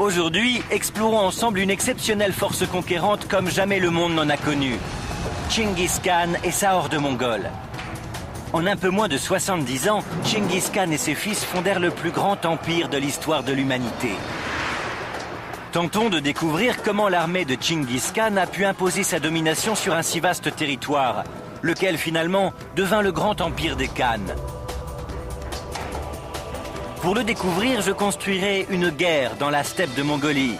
Aujourd'hui, explorons ensemble une exceptionnelle force conquérante comme jamais le monde n'en a connu. Chinggis Khan et sa horde mongole. En un peu moins de 70 ans, Chinggis Khan et ses fils fondèrent le plus grand empire de l'histoire de l'humanité. Tentons de découvrir comment l'armée de Chinggis Khan a pu imposer sa domination sur un si vaste territoire, lequel finalement devint le grand empire des Khan. Pour le découvrir, je construirai une guerre dans la steppe de Mongolie.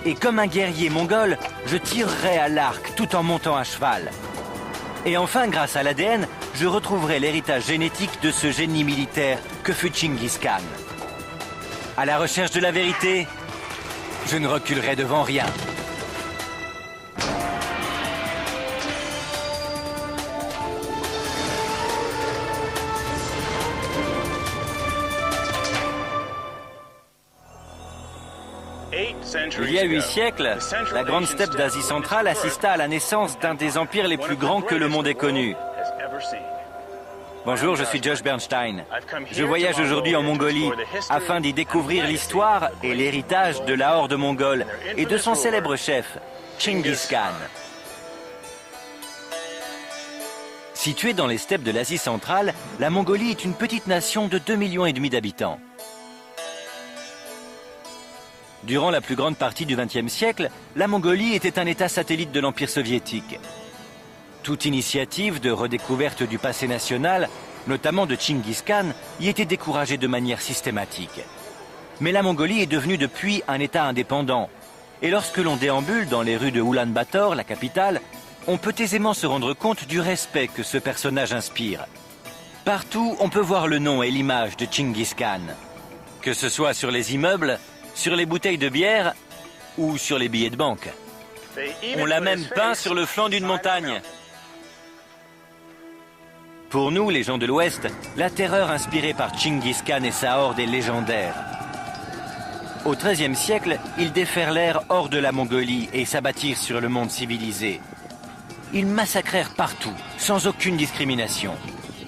Et comme un guerrier mongol, je tirerai à l'arc tout en montant à cheval. Et enfin, grâce à l'ADN, je retrouverai l'héritage génétique de ce génie militaire que fut Chinggis Khan. À la recherche de la vérité, je ne reculerai devant rien. Il y a 8 siècles, la grande steppe d'Asie centrale assista à la naissance d'un des empires les plus grands que le monde ait connu. Bonjour, je suis Josh Bernstein. Je voyage aujourd'hui en Mongolie afin d'y découvrir l'histoire et l'héritage de la horde mongole et de son célèbre chef, Chinggis Khan. Située dans les steppes de l'Asie centrale, la Mongolie est une petite nation de 2,5 millions d'habitants. Durant la plus grande partie du XXe siècle, la Mongolie était un État satellite de l'Empire soviétique. Toute initiative de redécouverte du passé national, notamment de Chinggis Khan, y était découragée de manière systématique. Mais la Mongolie est devenue depuis un État indépendant. Et lorsque l'on déambule dans les rues de Oulan-Bator, la capitale, on peut aisément se rendre compte du respect que ce personnage inspire. Partout, on peut voir le nom et l'image de Chinggis Khan. Que ce soit sur les immeubles, sur les bouteilles de bière ou sur les billets de banque. On l'a même peint sur le flanc d'une montagne. Pour nous, les gens de l'Ouest, la terreur inspirée par Chinggis Khan et sa horde est légendaire. Au XIIIe siècle, ils déferlèrent hors de la Mongolie et s'abattirent sur le monde civilisé. Ils massacrèrent partout, sans aucune discrimination.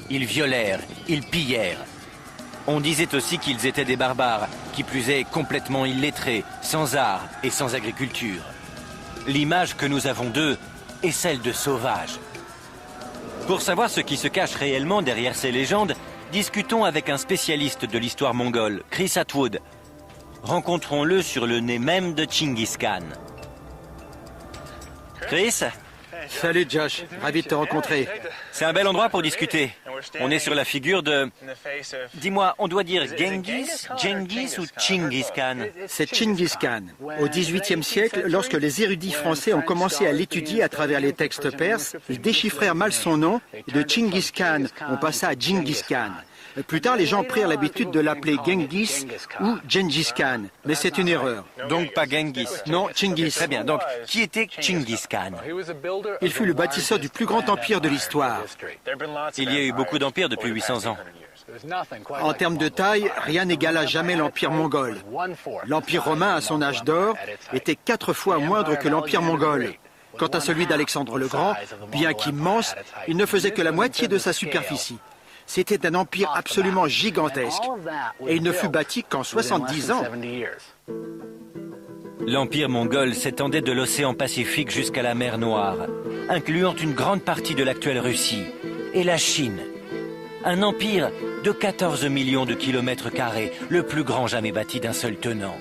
Ils violèrent, ils pillèrent. On disait aussi qu'ils étaient des barbares, qui plus est complètement illettrés, sans art et sans agriculture. L'image que nous avons d'eux est celle de sauvages. Pour savoir ce qui se cache réellement derrière ces légendes, discutons avec un spécialiste de l'histoire mongole, Chris Atwood. Rencontrons-le sur le nez même de Chinggis Khan. Chris ? Salut Josh, ravi de te rencontrer. C'est un bel endroit pour discuter. On est sur la figure de... Dis-moi, on doit dire Genghis ou Chinggis Khan? C'est Chinggis Khan. Au XVIIIe siècle, lorsque les érudits français ont commencé à l'étudier à travers les textes perses, ils déchiffrèrent mal son nom et de Chinggis Khan, on passa à Genghis Khan. Plus tard, les gens prirent l'habitude de l'appeler Genghis ou Gengis Khan, mais c'est une erreur. Donc pas Genghis. Non, Chinggis. Très bien, donc qui était Chinggis Khan? Il fut le bâtisseur du plus grand empire de l'histoire. Il y a eu beaucoup d'empires depuis 800 ans. En termes de taille, rien n'égala jamais l'empire mongol. L'empire romain, à son âge d'or, était 4 fois moindre que l'empire mongol. Quant à celui d'Alexandre le Grand, bien qu'immense, il ne faisait que la moitié de sa superficie. C'était un empire absolument gigantesque. Et il ne fut bâti qu'en 70 ans. L'empire mongol s'étendait de l'océan Pacifique jusqu'à la mer Noire, incluant une grande partie de l'actuelle Russie et la Chine. Un empire de 14 millions de kilomètres carrés, le plus grand jamais bâti d'un seul tenant.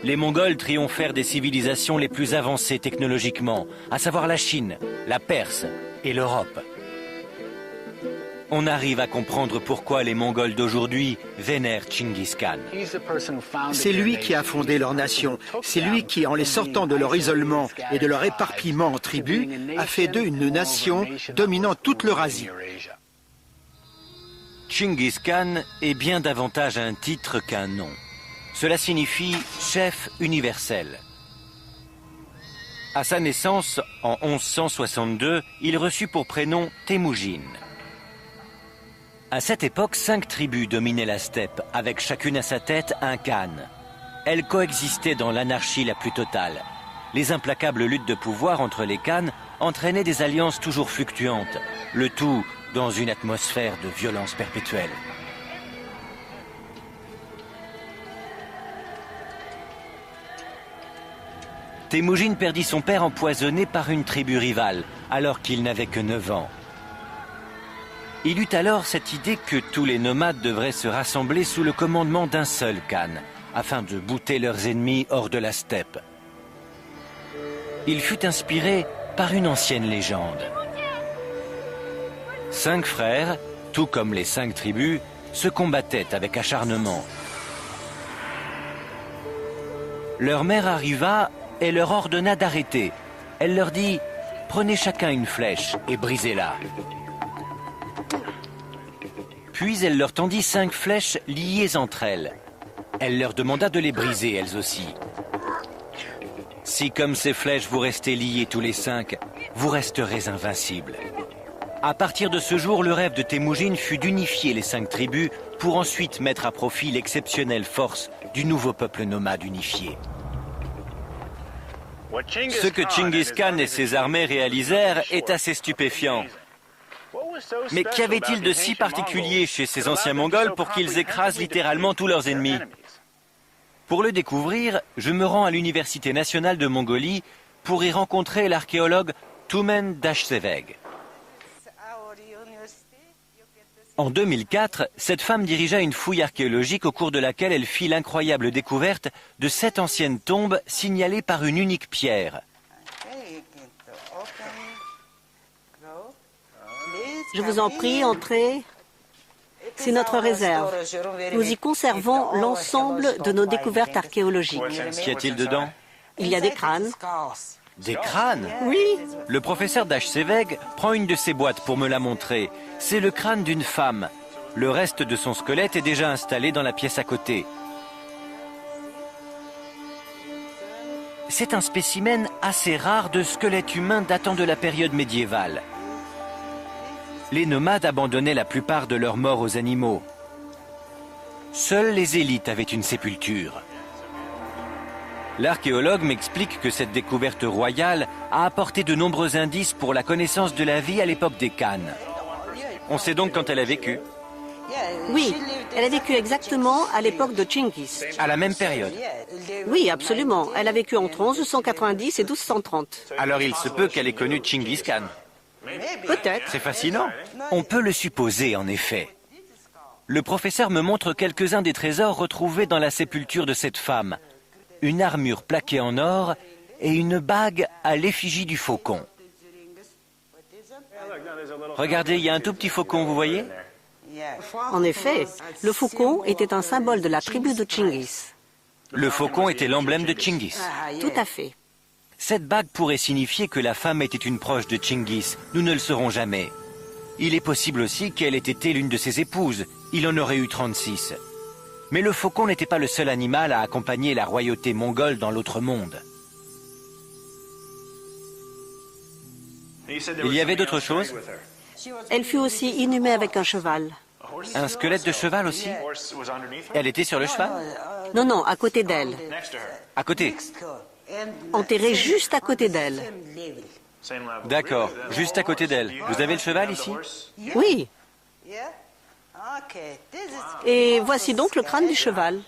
Les Mongols triomphèrent des civilisations les plus avancées technologiquement, à savoir la Chine, la Perse et l'Europe. On arrive à comprendre pourquoi les Mongols d'aujourd'hui vénèrent Chinggis Khan. C'est lui qui a fondé leur nation. C'est lui qui, en les sortant de leur isolement et de leur éparpillement en tribus, a fait d'eux une nation dominant toute l'Eurasie. Chinggis Khan est bien davantage un titre qu'un nom. Cela signifie chef universel. À sa naissance, en 1162, il reçut pour prénom Temujin. À cette époque, 5 tribus dominaient la steppe, avec chacune à sa tête un khan. Elles coexistaient dans l'anarchie la plus totale. Les implacables luttes de pouvoir entre les khans entraînaient des alliances toujours fluctuantes, le tout dans une atmosphère de violence perpétuelle. Temujin perdit son père empoisonné par une tribu rivale, alors qu'il n'avait que 9 ans. Il eut alors cette idée que tous les nomades devraient se rassembler sous le commandement d'un seul khan, afin de bouter leurs ennemis hors de la steppe. Il fut inspiré par une ancienne légende. 5 frères, tout comme les 5 tribus, se combattaient avec acharnement. Leur mère arriva et leur ordonna d'arrêter. Elle leur dit « Prenez chacun une flèche et brisez-la ». Puis elle leur tendit 5 flèches liées entre elles. Elle leur demanda de les briser, elles aussi. Si comme ces flèches vous restez liés tous les 5, vous resterez invincibles. À partir de ce jour, le rêve de Temujin fut d'unifier les 5 tribus pour ensuite mettre à profit l'exceptionnelle force du nouveau peuple nomade unifié. Ce que Chinggis Khan et ses armées réalisèrent est assez stupéfiant. Mais qu'avait-il de si particulier chez ces anciens Mongols pour qu'ils écrasent littéralement tous leurs ennemis? Pour le découvrir, je me rends à l'Université nationale de Mongolie pour y rencontrer l'archéologue Tumen Dashseveg. En 2004, cette femme dirigea une fouille archéologique au cours de laquelle elle fit l'incroyable découverte de 7 anciennes tombes signalées par une unique pierre. Je vous en prie, entrez. C'est notre réserve. Nous y conservons l'ensemble de nos découvertes archéologiques. Qu'y a-t-il dedans? Il y a des crânes. Des crânes? Oui. Le professeur Dashseveg prend une de ces boîtes pour me la montrer. C'est le crâne d'une femme. Le reste de son squelette est déjà installé dans la pièce à côté. C'est un spécimen assez rare de squelette humain datant de la période médiévale. Les nomades abandonnaient la plupart de leurs morts aux animaux. Seules les élites avaient une sépulture. L'archéologue m'explique que cette découverte royale a apporté de nombreux indices pour la connaissance de la vie à l'époque des Khans. On sait donc quand elle a vécu. Oui, elle a vécu exactement à l'époque de Chinggis. À la même période. Oui, absolument. Elle a vécu entre 1190 et 1230. Alors il se peut qu'elle ait connu Chinggis Khan. Peut-être. C'est fascinant. On peut le supposer, en effet. Le professeur me montre quelques-uns des trésors retrouvés dans la sépulture de cette femme. Une armure plaquée en or et une bague à l'effigie du faucon. Regardez, il y a un tout petit faucon, vous voyez? En effet, le faucon était un symbole de la tribu de Chinggis. Le faucon était l'emblème de Chinggis. Tout à fait. Cette bague pourrait signifier que la femme était une proche de Chinggis. Nous ne le saurons jamais. Il est possible aussi qu'elle ait été l'une de ses épouses. Il en aurait eu 36. Mais le faucon n'était pas le seul animal à accompagner la royauté mongole dans l'autre monde. Il y avait d'autres choses? Elle fut aussi inhumée avec un cheval. Un squelette de cheval aussi? Elle était sur le cheval? Non, non, à côté d'elle. À côté? Enterrée juste à côté d'elle. D'accord, juste à côté d'elle. Vous avez le cheval ici? Oui. Et voici donc le crâne du cheval.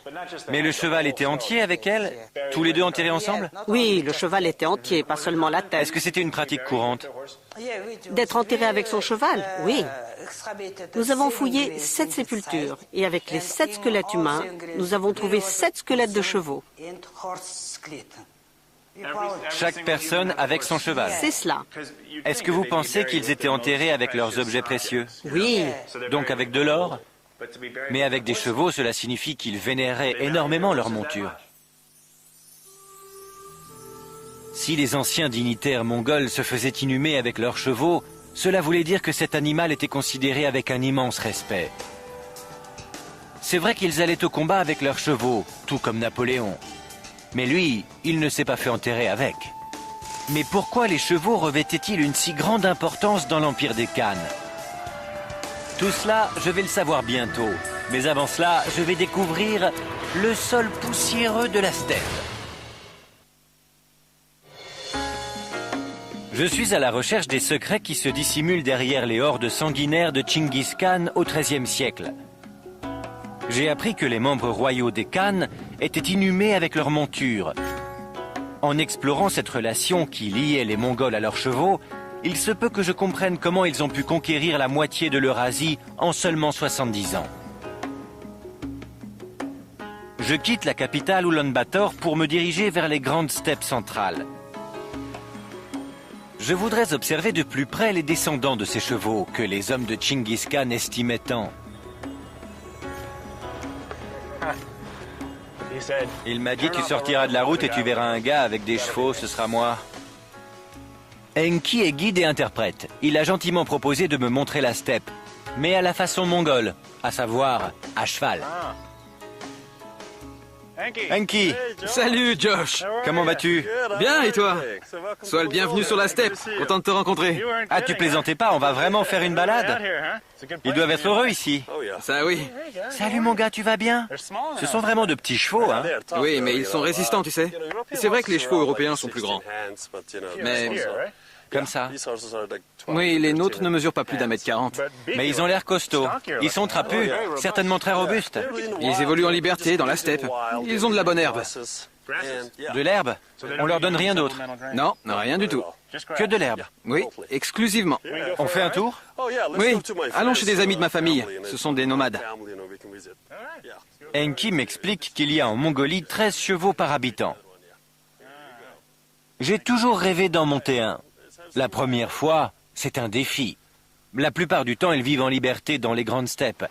Mais le cheval était entier avec elle? Tous les deux enterrés ensemble? Oui, le cheval était entier, pas seulement la tête. Est-ce que c'était une pratique courante? D'être enterré avec son cheval? Oui. Nous avons fouillé 7 sépultures et avec les 7 squelettes humains, nous avons trouvé 7 squelettes de chevaux. Chaque personne avec son cheval. C'est cela. Est-ce que vous pensez qu'ils étaient enterrés avec leurs objets précieux? Oui. Donc avec de l'or? Mais avec des chevaux, cela signifie qu'ils vénéraient énormément leur monture. Si les anciens dignitaires mongols se faisaient inhumer avec leurs chevaux, cela voulait dire que cet animal était considéré avec un immense respect. C'est vrai qu'ils allaient au combat avec leurs chevaux, tout comme Napoléon. Mais lui, il ne s'est pas fait enterrer avec. Mais pourquoi les chevaux revêtaient-ils une si grande importance dans l'empire des Khans? Tout cela, je vais le savoir bientôt. Mais avant cela, je vais découvrir le sol poussiéreux de la steppe. Je suis à la recherche des secrets qui se dissimulent derrière les hordes sanguinaires de Chinggis Khan au XIIIe siècle. J'ai appris que les membres royaux des Khans étaient inhumés avec leur monture. En explorant cette relation qui liait les Mongols à leurs chevaux, il se peut que je comprenne comment ils ont pu conquérir la moitié de l'Eurasie en seulement 70 ans. Je quitte la capitale Oulan-Bator pour me diriger vers les grandes steppes centrales. Je voudrais observer de plus près les descendants de ces chevaux que les hommes de Tchinguis Khan estimaient tant. Il m'a dit tu sortiras de la route et tu verras un gars avec des chevaux, ce sera moi. Enki est guide et interprète. Il a gentiment proposé de me montrer la steppe, mais à la façon mongole, à savoir à cheval. Enki, Salut Josh. comment vas-tu? Bien et toi? Sois le bienvenu sur la steppe, content de te rencontrer. Ah, tu plaisantais pas, on va vraiment faire une balade? Ils doivent être heureux ici. Ça oui. Salut mon gars, tu vas bien? Ce sont vraiment de petits chevaux, hein? Oui, mais ils sont résistants, tu sais. C'est vrai que les chevaux européens sont plus grands. Mais Comme ça. oui, les nôtres ne mesurent pas plus d'1m40. Mais ils ont l'air costauds. Ils sont trapus, certainement très robustes. Ils évoluent en liberté dans la steppe. Ils ont de la bonne herbe. De l'herbe? On leur donne rien d'autre? Non, rien du tout. Que de l'herbe? Oui, exclusivement. On fait un tour? Oui, allons chez des amis de ma famille. Ce sont des nomades. Enki m'explique qu'il y a en Mongolie 13 chevaux par habitant. J'ai toujours rêvé d'en monter un. La première fois, c'est un défi. La plupart du temps, ils vivent en liberté dans les grandes steppes.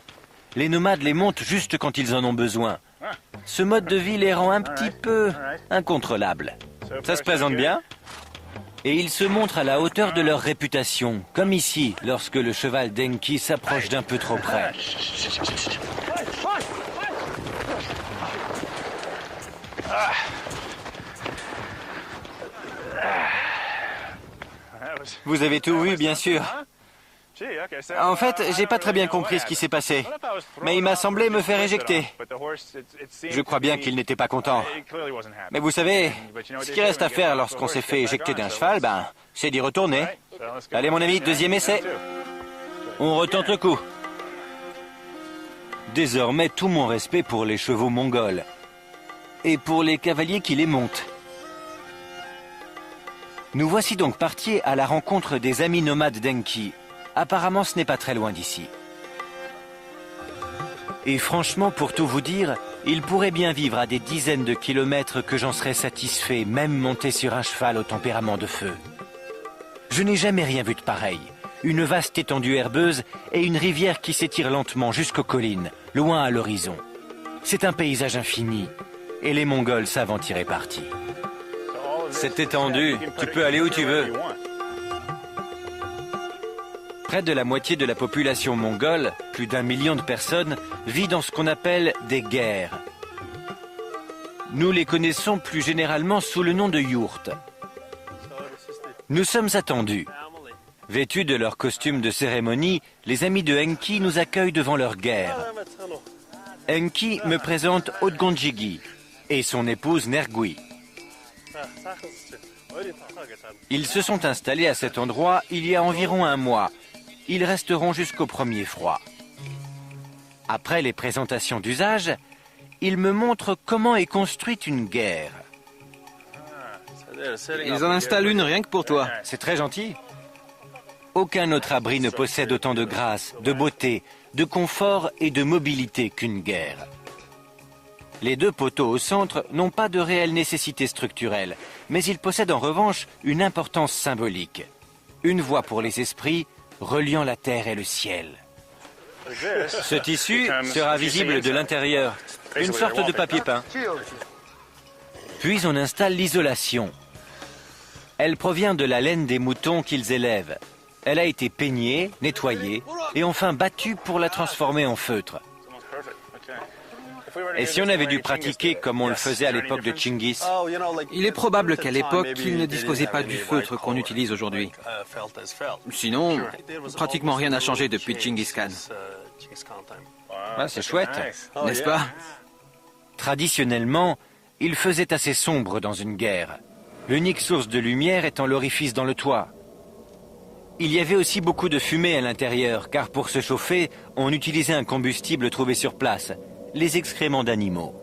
Les nomades les montent juste quand ils en ont besoin. Ce mode de vie les rend un petit peu incontrôlables. Ça se présente bien? Et ils se montrent à la hauteur de leur réputation, comme ici, lorsque le cheval d'Enki s'approche d'un peu trop près. Vous avez tout vu, bien sûr. En fait, j'ai pas très bien compris ce qui s'est passé, mais il m'a semblé me faire éjecter. Je crois bien qu'il n'était pas content. Mais vous savez, ce qui reste à faire lorsqu'on s'est fait éjecter d'un cheval, c'est d'y retourner. Allez mon ami, deuxième essai. On retente le coup. Désormais, tout mon respect pour les chevaux mongols et pour les cavaliers qui les montent. Nous voici donc partis à la rencontre des amis nomades d'Enki. Apparemment, ce n'est pas très loin d'ici. Et franchement, pour tout vous dire, il pourrait bien vivre à des dizaines de kilomètres que j'en serais satisfait, même monté sur un cheval au tempérament de feu. Je n'ai jamais rien vu de pareil. Une vaste étendue herbeuse et une rivière qui s'étire lentement jusqu'aux collines, loin à l'horizon. C'est un paysage infini, et les Mongols savent en tirer parti. C'est étendu, tu peux aller où tu veux. Près de la moitié de la population mongole, plus d'1 million de personnes, vit dans ce qu'on appelle des guerres. Nous les connaissons plus généralement sous le nom de yourtes. Nous sommes attendus. Vêtus de leurs costumes de cérémonie, les amis de Enki nous accueillent devant leur guerre. Enki me présente Odgonjigi et son épouse Nergui. Ils se sont installés à cet endroit il y a environ 1 mois. Ils resteront jusqu'au premier froid. Après les présentations d'usage, ils me montrent comment est construite une guerre. Ils en installent une rien que pour toi. C'est très gentil. Aucun autre abri ne possède autant de grâce, de beauté, de confort et de mobilité qu'une guerre. Les 2 poteaux au centre n'ont pas de réelle nécessité structurelle, mais ils possèdent en revanche une importance symbolique. Une voie pour les esprits reliant la terre et le ciel. Ce tissu sera visible de l'intérieur, une sorte de papier peint. Puis on installe l'isolation. Elle provient de la laine des moutons qu'ils élèvent. Elle a été peignée, nettoyée et enfin battue pour la transformer en feutre. Et si on avait dû pratiquer comme on le faisait à l'époque de Tchinguis? Il est probable qu'à l'époque, ils ne disposaient pas du feutre qu'on utilise aujourd'hui. Sinon, pratiquement rien n'a changé depuis Tchinguis Khan. Ah, c'est chouette, N'est-ce pas? Traditionnellement, il faisait assez sombre dans une guerre. L'unique source de lumière étant l'orifice dans le toit. Il y avait aussi beaucoup de fumée à l'intérieur, car pour se chauffer, on utilisait un combustible trouvé sur place, les excréments d'animaux.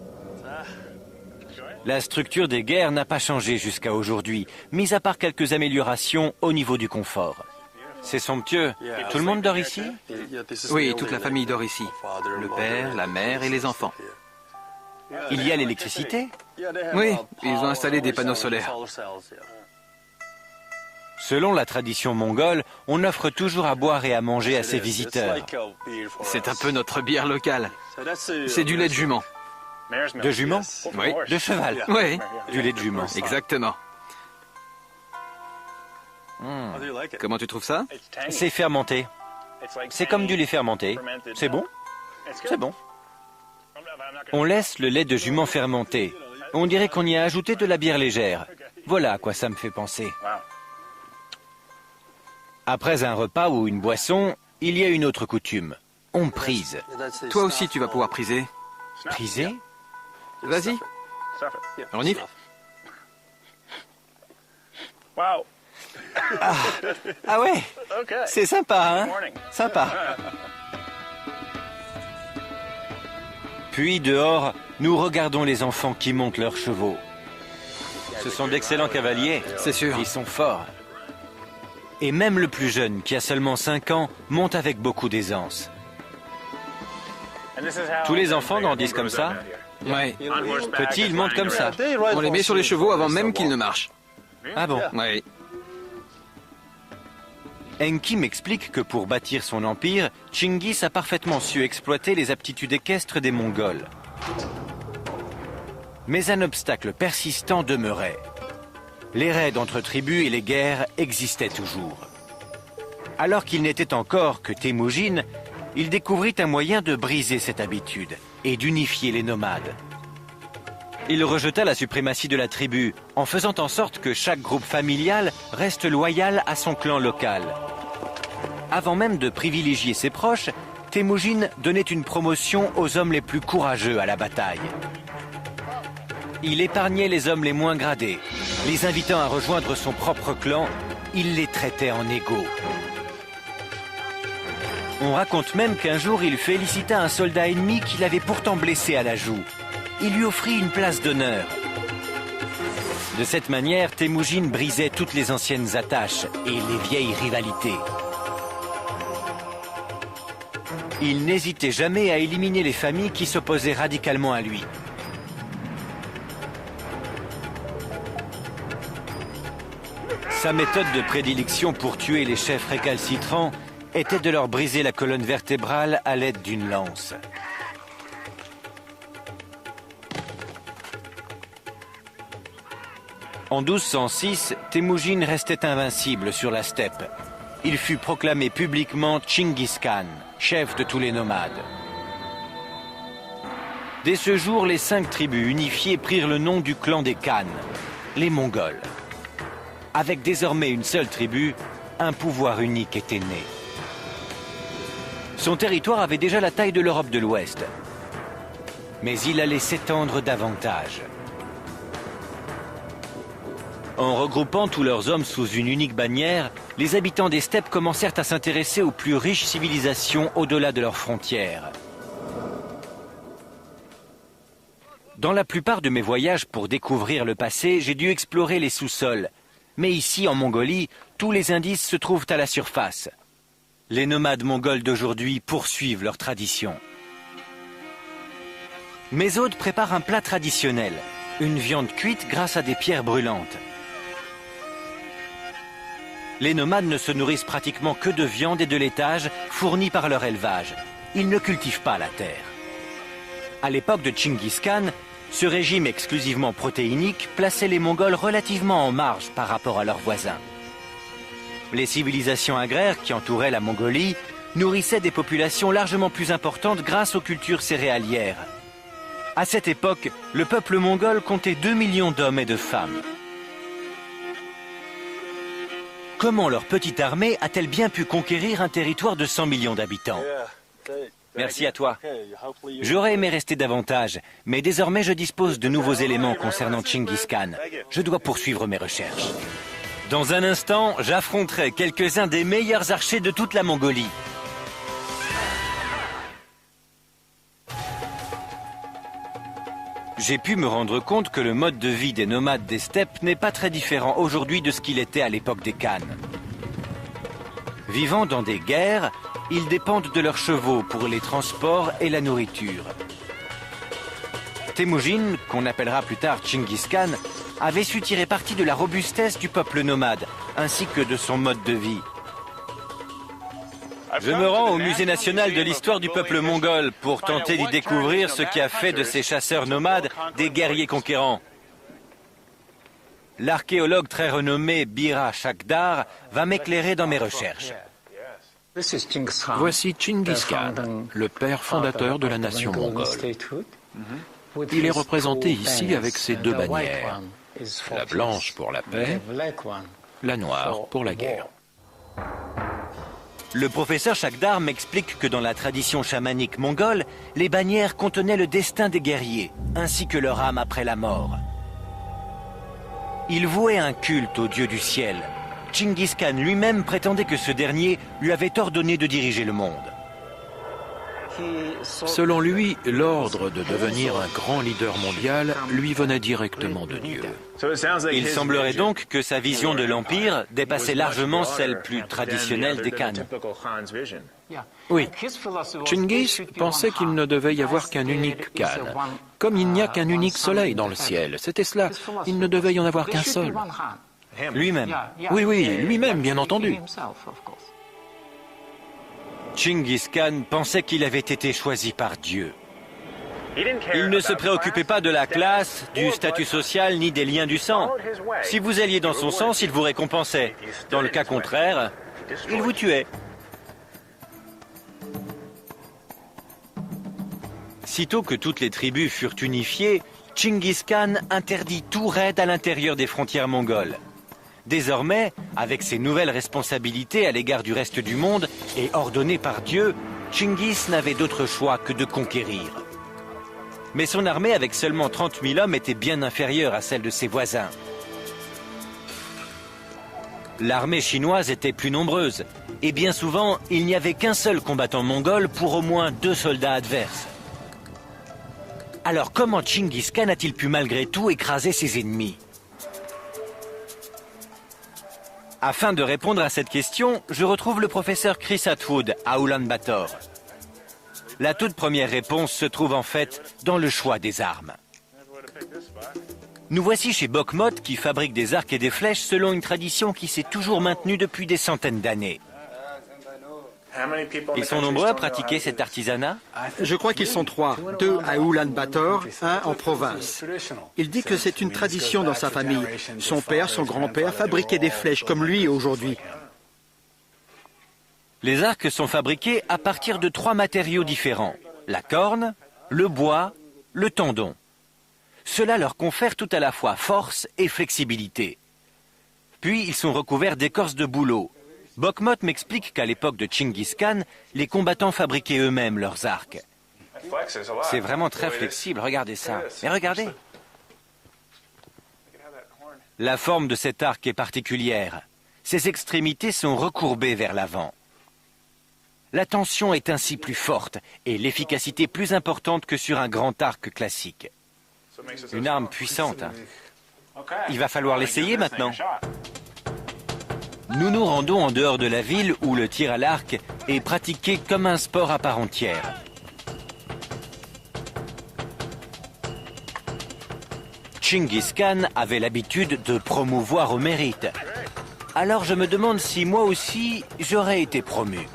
La structure des guerres n'a pas changé jusqu'à aujourd'hui, mis à part quelques améliorations au niveau du confort. C'est somptueux. Tout le monde dort ici? Oui, toute la famille dort ici. Le père, la mère et les enfants. Il y a l'électricité? Oui, ils ont installé des panneaux solaires. Selon la tradition mongole, on offre toujours à boire et à manger à ses visiteurs. C'est un peu notre bière locale. C'est du lait de jument. De jument? Oui. De cheval? Oui, Du lait de jument. exactement. Comment tu trouves ça? C'est fermenté. C'est comme du lait fermenté. C'est bon? C'est bon. On laisse le lait de jument fermenter. On dirait qu'on y a ajouté de la bière légère. Voilà à quoi ça me fait penser. Après un repas ou une boisson, il y a une autre coutume. On prise. Toi aussi, tu vas pouvoir priser. Priser? Vas-y, on y va. Ah ouais? C'est sympa, hein? Sympa. Puis dehors, nous regardons les enfants qui montent leurs chevaux. Ce sont d'excellents cavaliers. C'est sûr. Ils sont forts. Et même le plus jeune, qui a seulement 5 ans, monte avec beaucoup d'aisance. Tous les enfants grandissent comme ça? Oui. Petits, ils montent comme ça. On les met sur les chevaux avant même qu'ils ne marchent. Ah bon? Oui. Enki m'explique que pour bâtir son empire, Tchinguis a parfaitement su exploiter les aptitudes équestres des Mongols. Mais un obstacle persistant demeurait. Les raids entre tribus et les guerres existaient toujours. Alors qu'il n'était encore que Temujin, il découvrit un moyen de briser cette habitude et d'unifier les nomades. Il rejeta la suprématie de la tribu en faisant en sorte que chaque groupe familial reste loyal à son clan local. Avant même de privilégier ses proches, Temujin donnait une promotion aux hommes les plus courageux à la bataille. Il épargnait les hommes les moins gradés. Les invitant à rejoindre son propre clan, il les traitait en égaux. On raconte même qu'un jour, il félicita un soldat ennemi qu'il avait pourtant blessé à la joue. Il lui offrit une place d'honneur. De cette manière, Temujin brisait toutes les anciennes attaches et les vieilles rivalités. Il n'hésitait jamais à éliminer les familles qui s'opposaient radicalement à lui. Sa méthode de prédilection pour tuer les chefs récalcitrants était de leur briser la colonne vertébrale à l'aide d'une lance. En 1206, Temujin restait invincible sur la steppe. Il fut proclamé publiquement Tchinguis Khan, chef de tous les nomades. Dès ce jour, les 5 tribus unifiées prirent le nom du clan des Khan, les Mongols. Avec désormais une seule tribu, un pouvoir unique était né. Son territoire avait déjà la taille de l'Europe de l'Ouest. Mais il allait s'étendre davantage. En regroupant tous leurs hommes sous une unique bannière, les habitants des steppes commencèrent à s'intéresser aux plus riches civilisations au-delà de leurs frontières. Dans la plupart de mes voyages pour découvrir le passé, j'ai dû explorer les sous-sols. Mais ici, en Mongolie, tous les indices se trouvent à la surface. Les nomades mongols d'aujourd'hui poursuivent leur tradition. Mes hôtes préparent un plat traditionnel, une viande cuite grâce à des pierres brûlantes. Les nomades ne se nourrissent pratiquement que de viande et de laitage fournis par leur élevage. Ils ne cultivent pas la terre. À l'époque de Tchinguis Khan, ce régime exclusivement protéinique plaçait les Mongols relativement en marge par rapport à leurs voisins. Les civilisations agraires qui entouraient la Mongolie nourrissaient des populations largement plus importantes grâce aux cultures céréalières. À cette époque, le peuple mongol comptait 2 millions d'hommes et de femmes. Comment leur petite armée a-t-elle bien pu conquérir un territoire de 100 millions d'habitants? Merci à toi. J'aurais aimé rester davantage, mais désormais je dispose de nouveaux éléments concernant Tchinguis Khan. Je dois poursuivre mes recherches. Dans un instant, j'affronterai quelques-uns des meilleurs archers de toute la Mongolie. J'ai pu me rendre compte que le mode de vie des nomades des steppes n'est pas très différent aujourd'hui de ce qu'il était à l'époque des Khan. Vivant dans des guerres, ils dépendent de leurs chevaux pour les transports et la nourriture. Temujin, qu'on appellera plus tard Chinggis Khan, avait su tirer parti de la robustesse du peuple nomade, ainsi que de son mode de vie. Je me rends au Musée national de l'histoire du peuple mongol pour tenter d'y découvrir ce qui a fait de ces chasseurs nomades des guerriers conquérants. L'archéologue très renommé Bira Shakdar va m'éclairer dans mes recherches. Voici Chinggis Khan, le père fondateur de la nation mongole. Il est représenté ici avec ses deux bannières, la blanche pour la paix, la noire pour la guerre. Le professeur Shakdar m'explique que dans la tradition chamanique mongole, les bannières contenaient le destin des guerriers, ainsi que leur âme après la mort. Il vouait un culte au dieu du ciel. Chinggis Khan lui-même prétendait que ce dernier lui avait ordonné de diriger le monde. Selon lui, l'ordre de devenir un grand leader mondial lui venait directement de Dieu. Il semblerait donc que sa vision de l'Empire dépassait largement celle plus traditionnelle des Khan. Oui, Chinggis pensait qu'il ne devait y avoir qu'un unique Khan. Comme il n'y a qu'un unique soleil dans le ciel, c'était cela, il ne devait y en avoir qu'un seul. Lui-même. Oui, lui-même, bien entendu. Chinggis Khan pensait qu'il avait été choisi par Dieu. Il ne se préoccupait pas de la classe, du statut social, ni des liens du sang. Si vous alliez dans son sens, il vous récompensait. Dans le cas contraire, il vous tuait. Sitôt que toutes les tribus furent unifiées, Chinggis Khan interdit tout raid à l'intérieur des frontières mongoles. Désormais, avec ses nouvelles responsabilités à l'égard du reste du monde et ordonné par Dieu, Chinggis n'avait d'autre choix que de conquérir. Mais son armée, avec seulement 30 000 hommes, était bien inférieure à celle de ses voisins. L'armée chinoise était plus nombreuse, et bien souvent, il n'y avait qu'un seul combattant mongol pour au moins 2 soldats adverses. Alors comment Chinggis Khan a-t-il pu malgré tout écraser ses ennemis ? Afin de répondre à cette question, je retrouve le professeur Chris Atwood à Ulaanbaatar. La toute première réponse se trouve en fait dans le choix des armes. Nous voici chez Bokmot qui fabrique des arcs et des flèches selon une tradition qui s'est toujours maintenue depuis des centaines d'années. Ils sont nombreux à pratiquer cet artisanat ? Je crois qu'ils sont 3, 2 à Ulaanbaatar, 1 en province. Il dit que c'est une tradition dans sa famille. Son père, son grand-père fabriquaient des flèches comme lui aujourd'hui. Les arcs sont fabriqués à partir de 3 matériaux différents. La corne, le bois, le tendon. Cela leur confère tout à la fois force et flexibilité. Puis ils sont recouverts d'écorce de bouleau. Bokmot m'explique qu'à l'époque de Chinggis Khan, les combattants fabriquaient eux-mêmes leurs arcs. C'est vraiment très flexible, regardez ça. Mais regardez. La forme de cet arc est particulière. Ses extrémités sont recourbées vers l'avant. La tension est ainsi plus forte et l'efficacité plus importante que sur un grand arc classique. Une arme puissante. Hein. Il va falloir l'essayer maintenant. Nous nous rendons en dehors de la ville où le tir à l'arc est pratiqué comme un sport à part entière. Chinggis Khan avait l'habitude de promouvoir au mérite. Alors je me demande si moi aussi j'aurais été promu.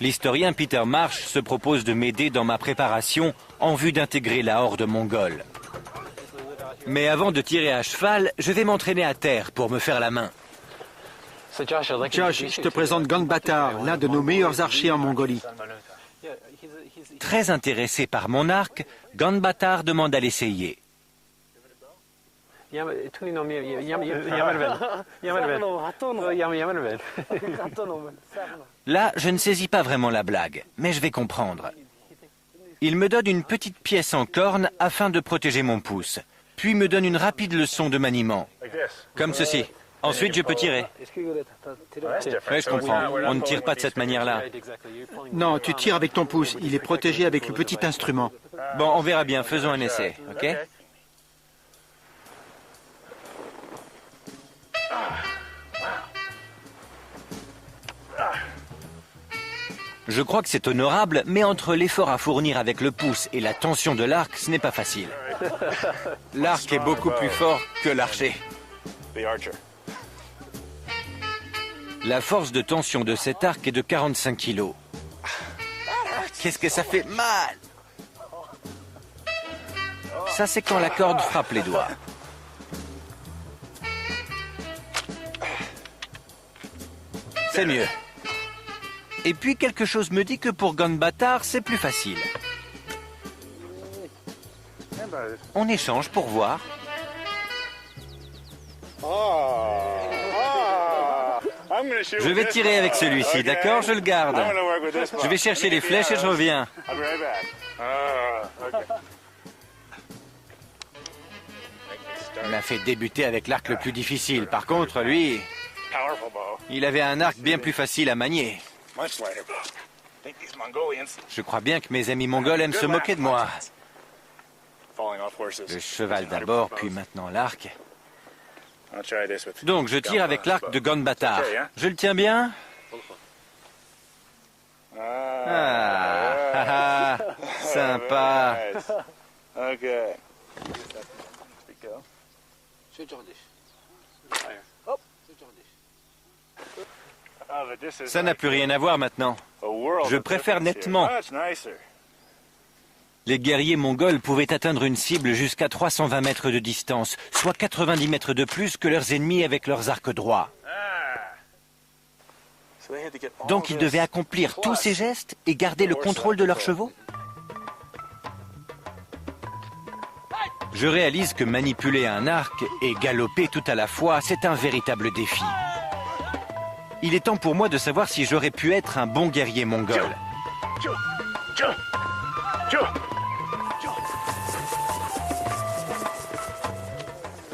L'historien Peter Marsh se propose de m'aider dans ma préparation en vue d'intégrer la horde mongole. Mais avant de tirer à cheval, je vais m'entraîner à terre pour me faire la main. Josh, je te présente Ganbatar, l'un de nos meilleurs archers en Mongolie. Très intéressé par mon arc, Ganbatar demande à l'essayer. Là, je ne saisis pas vraiment la blague, mais je vais comprendre. Il me donne une petite pièce en corne afin de protéger mon pouce, puis me donne une rapide leçon de maniement. Comme ceci. Ensuite, je peux tirer. Oui, je comprends. On ne tire pas de cette manière-là. Non, tu tires avec ton pouce. Il est protégé avec le petit instrument. Bon, on verra bien. Faisons un essai, ok? Je crois que c'est honorable, mais entre l'effort à fournir avec le pouce et la tension de l'arc, ce n'est pas facile. L'arc est beaucoup plus fort que l'archer. La force de tension de cet arc est de 45 kilos. Qu'est-ce que ça fait mal! Ça, c'est quand la corde frappe les doigts. C'est mieux. Et puis, quelque chose me dit que pour Gunbattar, c'est plus facile. On échange pour voir. Je vais tirer avec celui-ci, d'accord? Je le garde. Je vais chercher les flèches et je reviens. Il m'a fait débuter avec l'arc le plus difficile. Par contre, lui, il avait un arc bien plus facile à manier. Je crois bien que mes amis mongols aiment se moquer de moi. Le cheval d'abord, puis maintenant l'arc. Donc, je tire avec l'arc de Gunbattar. Je le tiens bien? Ah, sympa. Ça n'a plus rien à voir maintenant. Je préfère nettement. Les guerriers mongols pouvaient atteindre une cible jusqu'à 320 mètres de distance, soit 90 mètres de plus que leurs ennemis avec leurs arcs droits. Donc ils devaient accomplir tous ces gestes et garder le contrôle de leurs chevaux? Je réalise que manipuler un arc et galoper tout à la fois, c'est un véritable défi. Il est temps pour moi de savoir si j'aurais pu être un bon guerrier mongol.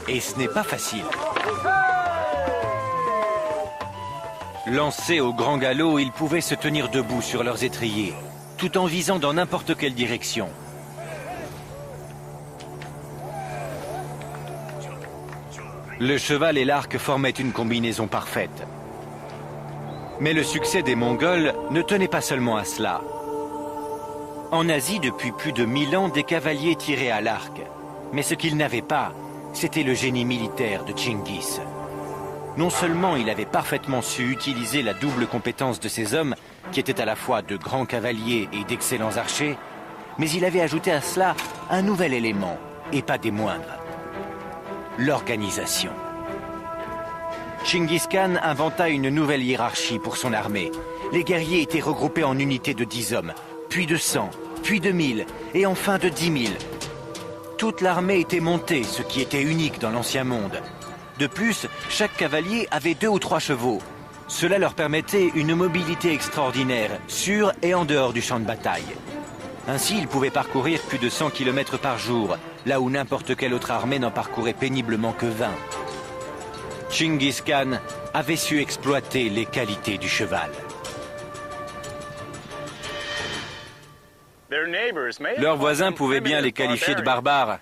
Et ce n'est pas facile. Lancés au grand galop, ils pouvaient se tenir debout sur leurs étriers, tout en visant dans n'importe quelle direction. Le cheval et l'arc formaient une combinaison parfaite. Mais le succès des Mongols ne tenait pas seulement à cela. En Asie, depuis plus de 1000 ans, des cavaliers tiraient à l'arc. Mais ce qu'ils n'avaient pas, c'était le génie militaire de Tchinguis. Non seulement il avait parfaitement su utiliser la double compétence de ces hommes, qui étaient à la fois de grands cavaliers et d'excellents archers, mais il avait ajouté à cela un nouvel élément, et pas des moindres: l'organisation. Tchinguis Khan inventa une nouvelle hiérarchie pour son armée. Les guerriers étaient regroupés en unités de 10 hommes, puis de 100, puis de 1000, et enfin de 10 000. Toute l'armée était montée, ce qui était unique dans l'ancien monde. De plus, chaque cavalier avait 2 ou 3 chevaux. Cela leur permettait une mobilité extraordinaire, sur et en dehors du champ de bataille. Ainsi, ils pouvaient parcourir plus de 100 km par jour, là où n'importe quelle autre armée n'en parcourait péniblement que 20. Tchinguis Khan avait su exploiter les qualités du cheval. Leurs voisins pouvaient bien les qualifier de barbares.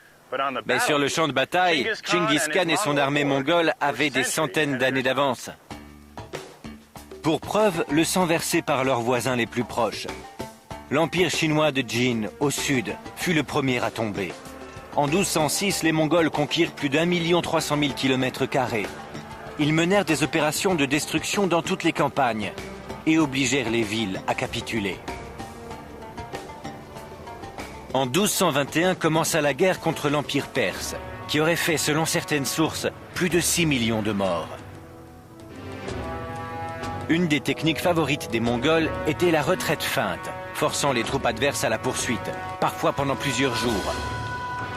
Mais sur le champ de bataille, Tchinguis Khan et son armée mongole avaient des centaines d'années d'avance. Pour preuve, le sang versé par leurs voisins les plus proches. L'empire chinois de Jin, au sud, fut le premier à tomber. En 1206, les Mongols conquirent plus d'1 300 000 km². Ils menèrent des opérations de destruction dans toutes les campagnes et obligèrent les villes à capituler. En 1221 commença la guerre contre l'Empire perse, qui aurait fait, selon certaines sources, plus de 6 millions de morts. Une des techniques favorites des Mongols était la retraite feinte, forçant les troupes adverses à la poursuite, parfois pendant plusieurs jours.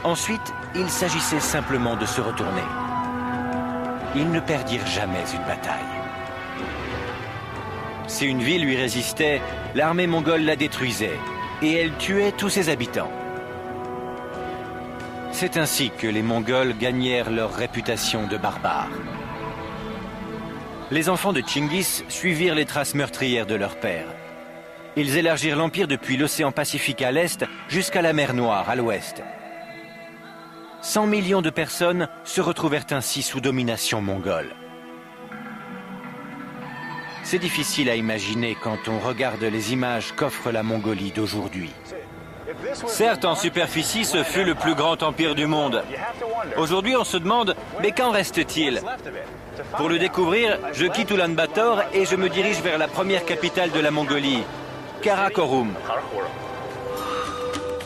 Ensuite, il s'agissait simplement de se retourner. Ils ne perdirent jamais une bataille. Si une ville lui résistait, l'armée mongole la détruisait, et elle tuait tous ses habitants. C'est ainsi que les Mongols gagnèrent leur réputation de barbares. Les enfants de Tchinguis suivirent les traces meurtrières de leur père. Ils élargirent l'empire depuis l'océan Pacifique à l'est jusqu'à la mer Noire à l'ouest. 100 millions de personnes se retrouvèrent ainsi sous domination mongole. C'est difficile à imaginer quand on regarde les images qu'offre la Mongolie d'aujourd'hui. Certes, en superficie, ce fut le plus grand empire du monde. Aujourd'hui, on se demande, mais qu'en reste-t-il? Pour le découvrir, je quitte Ulaanbaatar et je me dirige vers la première capitale de la Mongolie, Karakorum.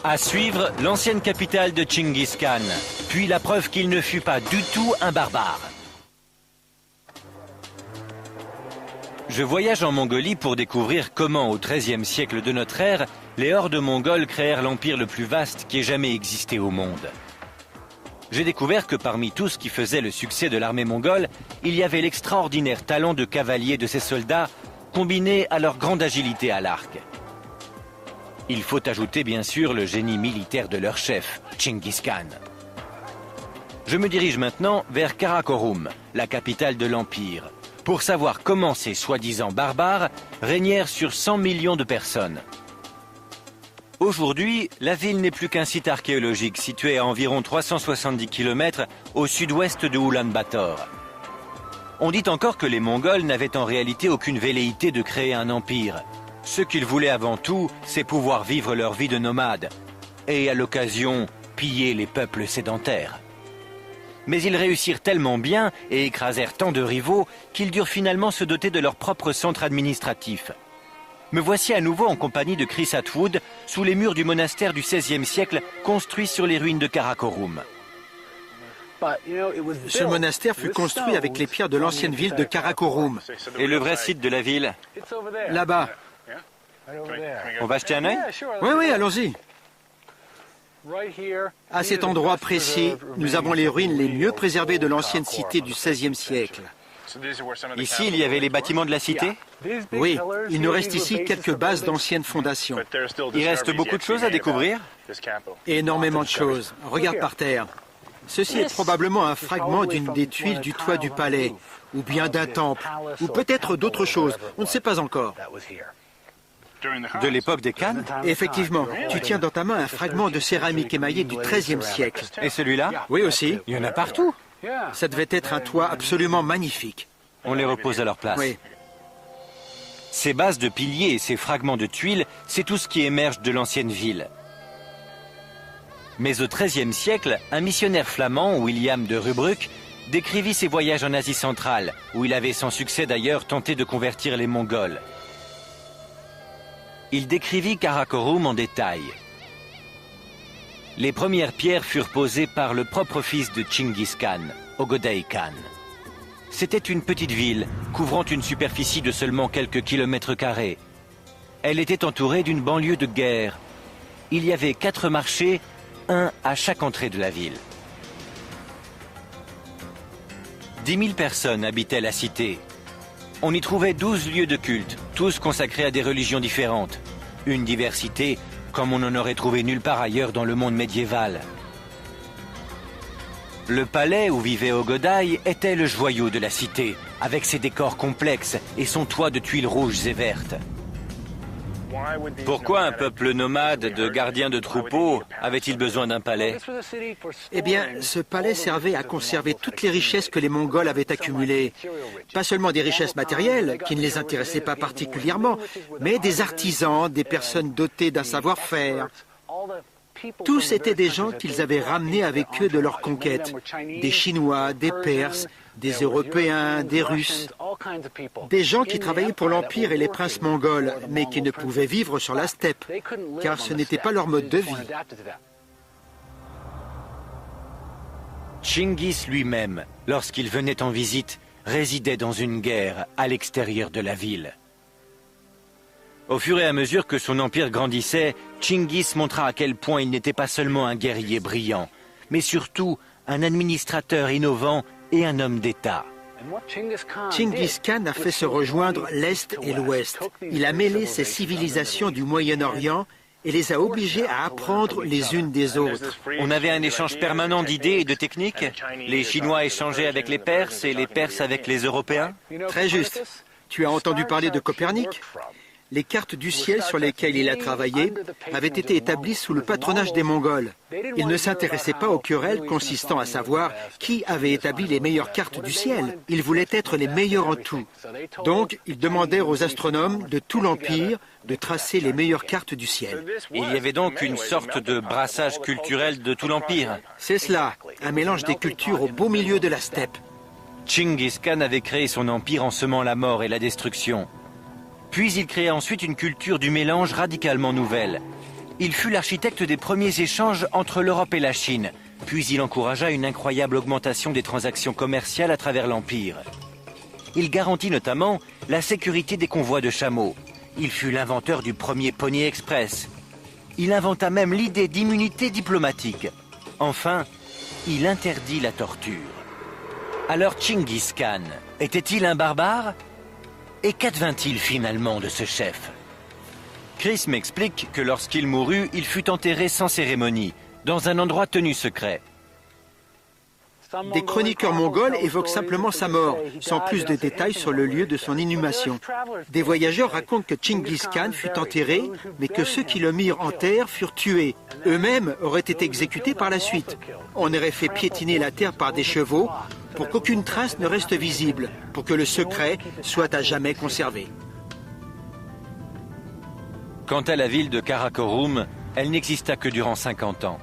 À suivre, l'ancienne capitale de Tchinguis Khan, puis la preuve qu'il ne fut pas du tout un barbare. Je voyage en Mongolie pour découvrir comment, au XIIIe siècle de notre ère, les hordes mongoles créèrent l'empire le plus vaste qui ait jamais existé au monde. J'ai découvert que parmi tout ce qui faisait le succès de l'armée mongole, il y avait l'extraordinaire talent de cavalier de ces soldats, combiné à leur grande agilité à l'arc. Il faut ajouter bien sûr le génie militaire de leur chef, Tchinguis Khan. Je me dirige maintenant vers Karakorum, la capitale de l'Empire, pour savoir comment ces soi-disant barbares régnèrent sur 100 millions de personnes. Aujourd'hui, la ville n'est plus qu'un site archéologique situé à environ 370 km au sud-ouest de Ulaanbaatar. On dit encore que les Mongols n'avaient en réalité aucune velléité de créer un empire. Ce qu'ils voulaient avant tout, c'est pouvoir vivre leur vie de nomades et, à l'occasion, piller les peuples sédentaires. Mais ils réussirent tellement bien et écrasèrent tant de rivaux qu'ils durent finalement se doter de leur propre centre administratif. Me voici à nouveau en compagnie de Chris Atwood sous les murs du monastère du XVIe siècle construit sur les ruines de Karakorum. Ce monastère fut construit avec les pierres de l'ancienne ville de Karakorum. Et le vrai site de la ville? Là-bas. On va jeter un œil? Oui, allons-y. À cet endroit précis, nous avons les ruines les mieux préservées de l'ancienne cité du XVIe siècle. Ici, il y avait les bâtiments de la cité? Oui, il nous reste ici quelques bases d'anciennes fondations. Il reste beaucoup de choses à découvrir? Énormément de choses. Regarde par terre. Ceci est probablement un fragment d'une des tuiles du toit du palais, ou bien d'un temple, ou peut-être d'autres choses. On ne sait pas encore. De l'époque des Khan? Effectivement, tu tiens dans ta main un fragment de céramique émaillée du XIIIe siècle. Et celui-là? Oui aussi. Il y en a partout. Ça devait être un toit absolument magnifique. On les repose à leur place. Oui. Ces bases de piliers et ces fragments de tuiles, c'est tout ce qui émerge de l'ancienne ville. Mais au XIIIe siècle, un missionnaire flamand, William de Rubruck, décrivit ses voyages en Asie centrale, où il avait sans succès d'ailleurs tenté de convertir les Mongols. Il décrivit Karakorum en détail. Les premières pierres furent posées par le propre fils de Tchinguis Khan, Ögedei Khan. C'était une petite ville, couvrant une superficie de seulement quelques kilomètres carrés. Elle était entourée d'une banlieue de guerre. Il y avait 4 marchés, un à chaque entrée de la ville. 10 000 personnes habitaient la cité. On y trouvait 12 lieux de culte, tous consacrés à des religions différentes. Une diversité comme on n'en aurait trouvé nulle part ailleurs dans le monde médiéval. Le palais où vivait Ögedei était le joyau de la cité, avec ses décors complexes et son toit de tuiles rouges et vertes. Pourquoi un peuple nomade de gardiens de troupeaux avait-il besoin d'un palais? Eh bien, ce palais servait à conserver toutes les richesses que les Mongols avaient accumulées. Pas seulement des richesses matérielles, qui ne les intéressaient pas particulièrement, mais des artisans, des personnes dotées d'un savoir-faire. Tous étaient des gens qu'ils avaient ramenés avec eux de leur conquête. Des Chinois, des Perses, des Européens, des Russes. Des gens qui travaillaient pour l'Empire et les princes mongols, mais qui ne pouvaient vivre sur la steppe, car ce n'était pas leur mode de vie. Tchinguis lui-même, lorsqu'il venait en visite, résidait dans une guerre à l'extérieur de la ville. Au fur et à mesure que son empire grandissait, Tchinguis montra à quel point il n'était pas seulement un guerrier brillant, mais surtout un administrateur innovant et un homme d'État. Tchinguis Khan a fait se rejoindre l'Est et l'Ouest. Il a mêlé ces civilisations du Moyen-Orient et les a obligées à apprendre les unes des autres. On avait un échange permanent d'idées et de techniques. Les Chinois échangeaient avec les Perses et les Perses avec les Européens. Très juste. Tu as entendu parler de Copernic ? Les cartes du ciel sur lesquelles il a travaillé avaient été établies sous le patronage des Mongols. Il ne s'intéressait pas aux querelles consistant à savoir qui avait établi les meilleures cartes du ciel. Il voulait être les meilleurs en tout. Donc, ils demandèrent aux astronomes de tout l'Empire de tracer les meilleures cartes du ciel. Il y avait donc une sorte de brassage culturel de tout l'Empire. C'est cela, un mélange des cultures au beau milieu de la steppe. Tchingis Khan avait créé son empire en semant la mort et la destruction. Puis il créa ensuite une culture du mélange radicalement nouvelle. Il fut l'architecte des premiers échanges entre l'Europe et la Chine. Puis il encouragea une incroyable augmentation des transactions commerciales à travers l'Empire. Il garantit notamment la sécurité des convois de chameaux. Il fut l'inventeur du premier Pony Express. Il inventa même l'idée d'immunité diplomatique. Enfin, il interdit la torture. Alors Tchingis Khan, était-il un barbare ? Et qu'advint-il finalement de ce chef? Chris m'explique que lorsqu'il mourut, il fut enterré sans cérémonie, dans un endroit tenu secret. Des chroniqueurs mongols évoquent simplement sa mort, sans plus de détails sur le lieu de son inhumation. Des voyageurs racontent que Tchingis Khan fut enterré, mais que ceux qui le mirent en terre furent tués. Eux-mêmes auraient été exécutés par la suite. On aurait fait piétiner la terre par des chevaux, pour qu'aucune trace ne reste visible, pour que le secret soit à jamais conservé. Quant à la ville de Karakorum, elle n'exista que durant 50 ans.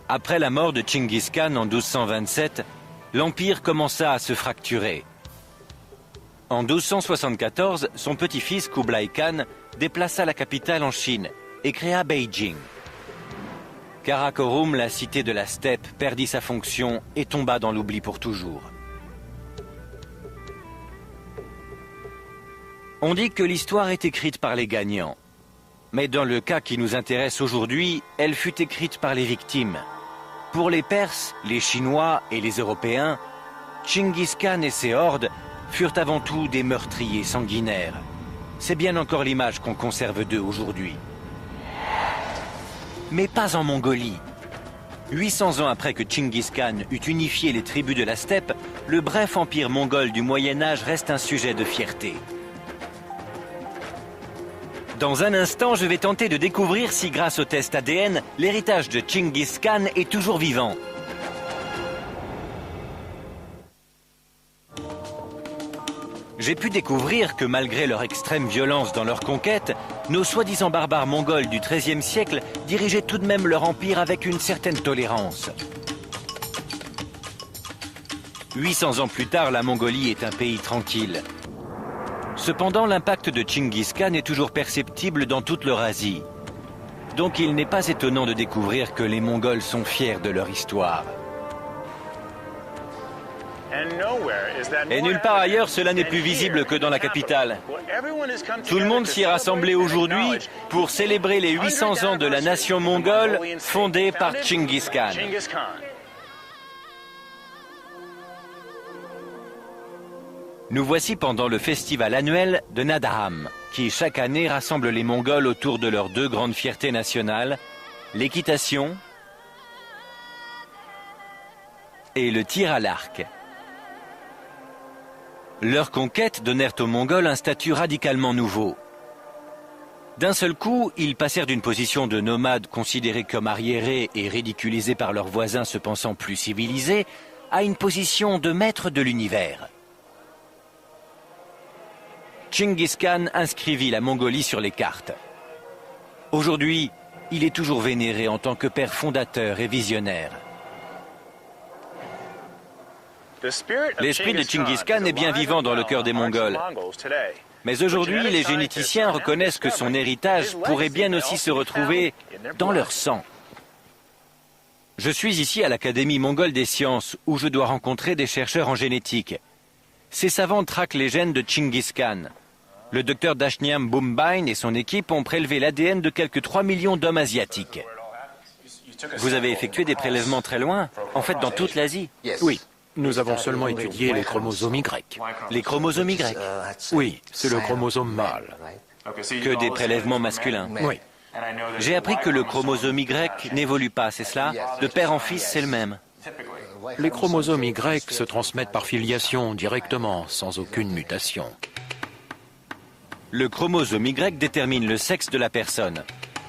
Après la mort de Tchingis Khan en 1227, l'Empire commença à se fracturer. En 1274, son petit-fils Kublai Khan déplaça la capitale en Chine et créa Beijing. Karakorum, la cité de la steppe, perdit sa fonction et tomba dans l'oubli pour toujours. On dit que l'histoire est écrite par les gagnants. Mais dans le cas qui nous intéresse aujourd'hui, elle fut écrite par les victimes. Pour les Perses, les Chinois et les Européens, Tchingis Khan et ses hordes furent avant tout des meurtriers sanguinaires. C'est bien encore l'image qu'on conserve d'eux aujourd'hui. Mais pas en Mongolie. 800 ans après que Tchingis Khan eut unifié les tribus de la steppe, le bref empire mongol du Moyen-Âge reste un sujet de fierté. Dans un instant, je vais tenter de découvrir si, grâce au test ADN, l'héritage de Tchingis Khan est toujours vivant. J'ai pu découvrir que malgré leur extrême violence dans leur conquête, nos soi-disant barbares mongols du XIIIe siècle dirigeaient tout de même leur empire avec une certaine tolérance. 800 ans plus tard, la Mongolie est un pays tranquille. Cependant, l'impact de Tchingis Khan est toujours perceptible dans toute l'Eurasie. Donc il n'est pas étonnant de découvrir que les Mongols sont fiers de leur histoire. Et nulle part ailleurs, cela n'est plus visible que dans la capitale. Tout le monde s'y est rassemblé aujourd'hui pour célébrer les 800 ans de la nation mongole fondée par Tchingis Khan. Nous voici pendant le festival annuel de Nadaam, qui chaque année rassemble les Mongols autour de leurs deux grandes fiertés nationales, l'équitation et le tir à l'arc. Leurs conquêtes donnèrent aux Mongols un statut radicalement nouveau. D'un seul coup, ils passèrent d'une position de nomades considérés comme arriérés et ridiculisés par leurs voisins se pensant plus civilisés, à une position de maître de l'univers. Tchingis Khan inscrivit la Mongolie sur les cartes. Aujourd'hui, il est toujours vénéré en tant que père fondateur et visionnaire. L'esprit de Tchingis Khan est bien vivant dans le cœur des Mongols. Mais aujourd'hui, les généticiens reconnaissent que son héritage pourrait bien aussi se retrouver dans leur sang. Je suis ici à l'Académie mongole des sciences, où je dois rencontrer des chercheurs en génétique. Ces savants traquent les gènes de Tchingis Khan. Le docteur Dashniam Boombain et son équipe ont prélevé l'ADN de quelques 3 millions d'hommes asiatiques. Vous avez effectué des prélèvements très loin, en fait dans toute l'Asie? Oui, nous avons seulement étudié les chromosomes Y. Les chromosomes Y? Oui, c'est le chromosome mâle. Que des prélèvements masculins. Oui. J'ai appris que le chromosome Y n'évolue pas, c'est cela? De père en fils, c'est le même. Les chromosomes Y se transmettent par filiation directement, sans aucune mutation. Le chromosome Y détermine le sexe de la personne.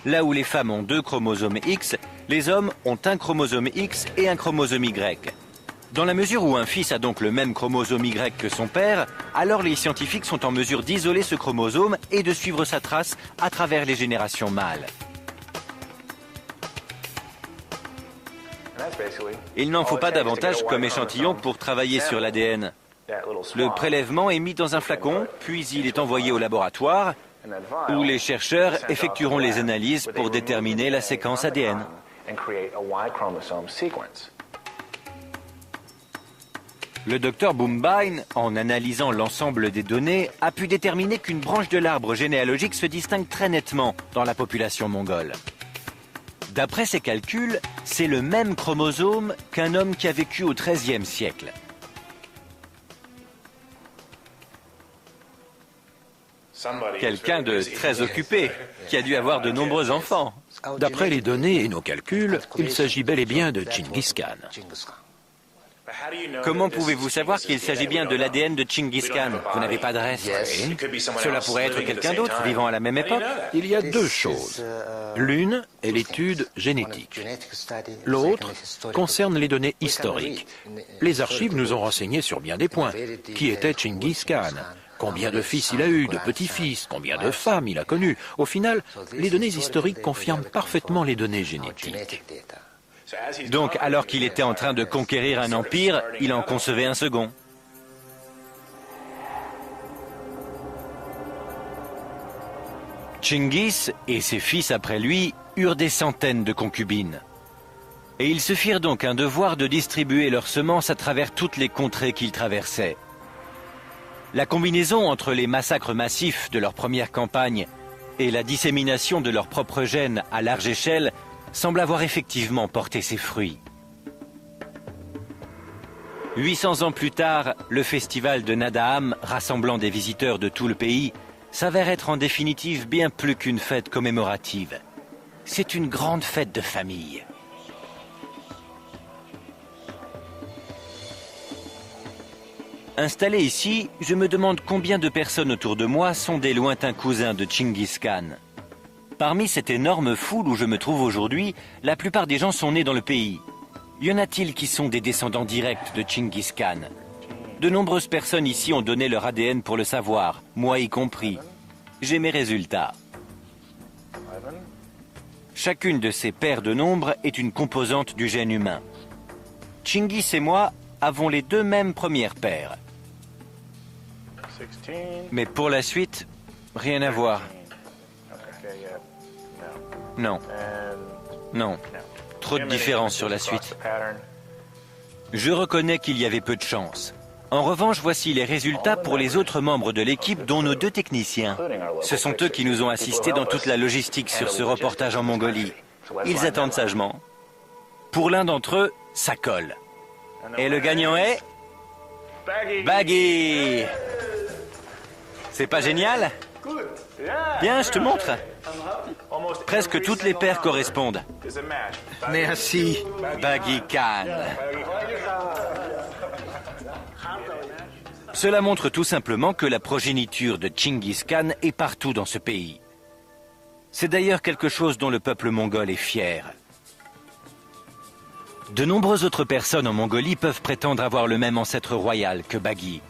Là où les femmes ont 2 chromosomes X, les hommes ont un chromosome X et un chromosome Y. Dans la mesure où un fils a donc le même chromosome Y que son père, alors les scientifiques sont en mesure d'isoler ce chromosome et de suivre sa trace à travers les générations mâles. Il n'en faut pas davantage comme échantillon pour travailler sur l'ADN. Le prélèvement est mis dans un flacon, puis il est envoyé au laboratoire, où les chercheurs effectueront les analyses pour déterminer la séquence ADN. Le docteur Boombein, en analysant l'ensemble des données, a pu déterminer qu'une branche de l'arbre généalogique se distingue très nettement dans la population mongole. D'après ses calculs, c'est le même chromosome qu'un homme qui a vécu au XIIIe siècle. Quelqu'un de très occupé, qui a dû avoir de nombreux enfants. D'après les données et nos calculs, il s'agit bel et bien de Genghis Khan. Comment pouvez-vous savoir qu'il s'agit bien de l'ADN de Genghis Khan? Vous n'avez pas de reste. Cela pourrait être quelqu'un d'autre vivant à la même époque. Il y a 2 choses. L'une est l'étude génétique. L'autre concerne les données historiques. Les archives nous ont renseigné sur bien des points. Qui était Genghis Khan? Combien de fils il a eu, de petits-fils? Combien de femmes il a connues? Au final, les données historiques confirment parfaitement les données génétiques. Donc, alors qu'il était en train de conquérir un empire, il en concevait un second. Genghis et ses fils après lui eurent des centaines de concubines. Et ils se firent donc un devoir de distribuer leurs semences à travers toutes les contrées qu'ils traversaient. La combinaison entre les massacres massifs de leur première campagne et la dissémination de leurs propres gènes à large échelle semble avoir effectivement porté ses fruits. 800 ans plus tard, le festival de Nadaam, rassemblant des visiteurs de tout le pays, s'avère être en définitive bien plus qu'une fête commémorative. C'est une grande fête de famille. Installé ici, je me demande combien de personnes autour de moi sont des lointains cousins de Genghis Khan. Parmi cette énorme foule où je me trouve aujourd'hui, la plupart des gens sont nés dans le pays. Y en a-t-il qui sont des descendants directs de Genghis Khan? De nombreuses personnes ici ont donné leur ADN pour le savoir, moi y compris. J'ai mes résultats. Chacune de ces paires de nombres est une composante du gène humain. Genghis et moi avons les 2 mêmes premières paires. Mais pour la suite, rien à voir. Non. Non. Trop de différence sur la suite. Je reconnais qu'il y avait peu de chance. En revanche, voici les résultats pour les autres membres de l'équipe, dont nos 2 techniciens. Ce sont eux qui nous ont assistés dans toute la logistique sur ce reportage en Mongolie. Ils attendent sagement. Pour l'un d'entre eux, ça colle. Et le gagnant est... Baggy! C'est pas génial? Bien, je te montre. Presque toutes les paires correspondent. Merci. Baggy Khan. Cela montre tout simplement que la progéniture de Genghis Khan est partout dans ce pays. C'est d'ailleurs quelque chose dont le peuple mongol est fier. De nombreuses autres personnes en Mongolie peuvent prétendre avoir le même ancêtre royal que Baggy.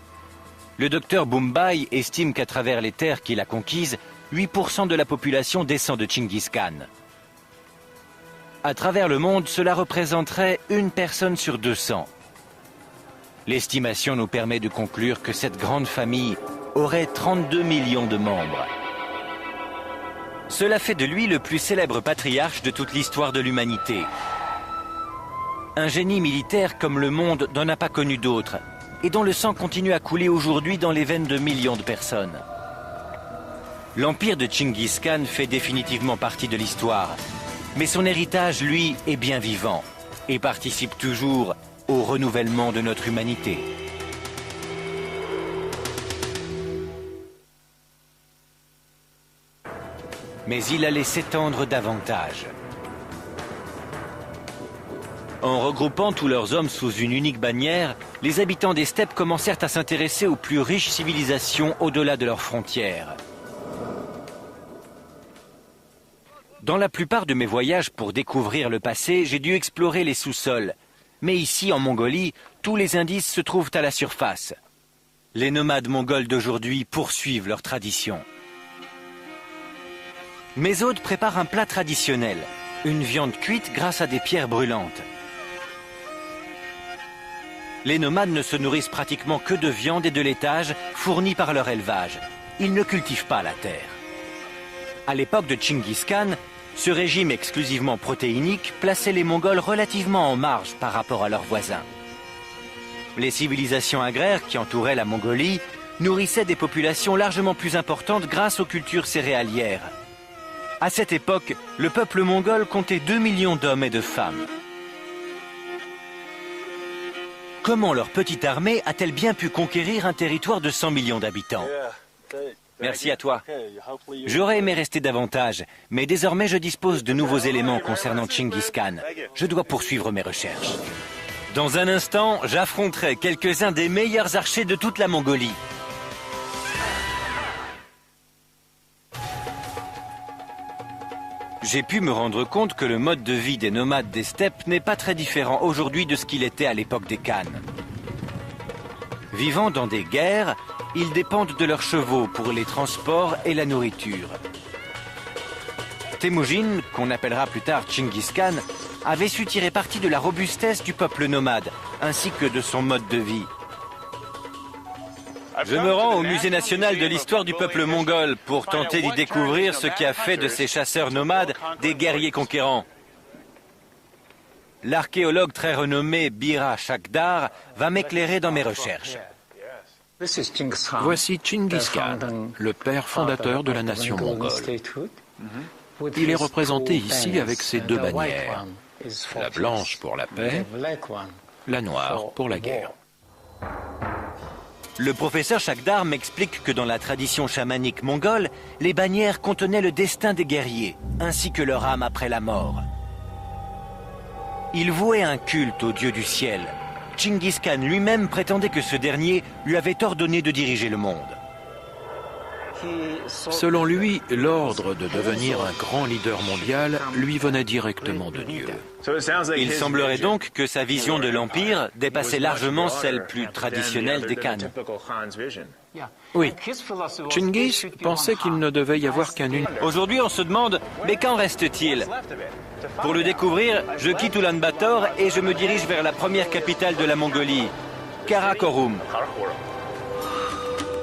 Le docteur Boombein estime qu'à travers les terres qu'il a conquises, 8% de la population descend de Genghis Khan. À travers le monde, cela représenterait 1 personne sur 200. L'estimation nous permet de conclure que cette grande famille aurait 32 millions de membres. Cela fait de lui le plus célèbre patriarche de toute l'histoire de l'humanité. Un génie militaire comme le monde n'en a pas connu d'autre, et dont le sang continue à couler aujourd'hui dans les veines de millions de personnes. L'empire de Genghis Khan fait définitivement partie de l'histoire, mais son héritage, lui, est bien vivant et participe toujours au renouvellement de notre humanité. mais il allait s'étendre davantage. En regroupant tous leurs hommes sous une unique bannière, les habitants des steppes commencèrent à s'intéresser aux plus riches civilisations au-delà de leurs frontières. Dans la plupart de mes voyages pour découvrir le passé, j'ai dû explorer les sous-sols. Mais ici, en Mongolie, tous les indices se trouvent à la surface. Les nomades mongols d'aujourd'hui poursuivent leur tradition. Mes hôtes préparent un plat traditionnel, une viande cuite grâce à des pierres brûlantes. Les nomades ne se nourrissent pratiquement que de viande et de laitage fournis par leur élevage. Ils ne cultivent pas la terre. À l'époque de Tchingiz Khan, ce régime exclusivement protéinique plaçait les Mongols relativement en marge par rapport à leurs voisins. Les civilisations agraires qui entouraient la Mongolie nourrissaient des populations largement plus importantes grâce aux cultures céréalières. À cette époque, le peuple mongol comptait 2 millions d'hommes et de femmes. Comment leur petite armée a-t-elle bien pu conquérir un territoire de 100 millions d'habitants? Merci à toi. J'aurais aimé rester davantage, mais désormais je dispose de nouveaux éléments concernant Tchingiz Khan. Je dois poursuivre mes recherches. Dans un instant, j'affronterai quelques-uns des meilleurs archers de toute la Mongolie. J'ai pu me rendre compte que le mode de vie des nomades des steppes n'est pas très différent aujourd'hui de ce qu'il était à l'époque des Khans. Vivant dans des guerres, ils dépendent de leurs chevaux pour les transports et la nourriture. Temujin, qu'on appellera plus tard Tchingiz Khan, avait su tirer parti de la robustesse du peuple nomade, ainsi que de son mode de vie. Je me rends au Musée national de l'histoire du peuple mongol pour tenter d'y découvrir ce qui a fait de ces chasseurs nomades des guerriers conquérants. L'archéologue très renommé Bira Shakdar va m'éclairer dans mes recherches. Voici Tchingiz Khan, le père fondateur de la nation mongole. Il est représenté ici avec ses deux bannières, la blanche pour la paix, la noire pour la guerre. Le professeur Shakdar m'explique que dans la tradition chamanique mongole, les bannières contenaient le destin des guerriers, ainsi que leur âme après la mort. Il vouait un culte au dieu du ciel. Tchingiz Khan lui-même prétendait que ce dernier lui avait ordonné de diriger le monde. Selon lui, l'ordre de devenir un grand leader mondial lui venait directement de Dieu. Il semblerait donc que sa vision de l'Empire dépassait largement celle plus traditionnelle des Khans. Oui, Tchingiz pensait qu'il ne devait y avoir qu'un unique. Aujourd'hui, on se demande, mais qu'en reste-t-il? Pour le découvrir, je quitte Ulaanbaatar et je me dirige vers la première capitale de la Mongolie, Karakorum.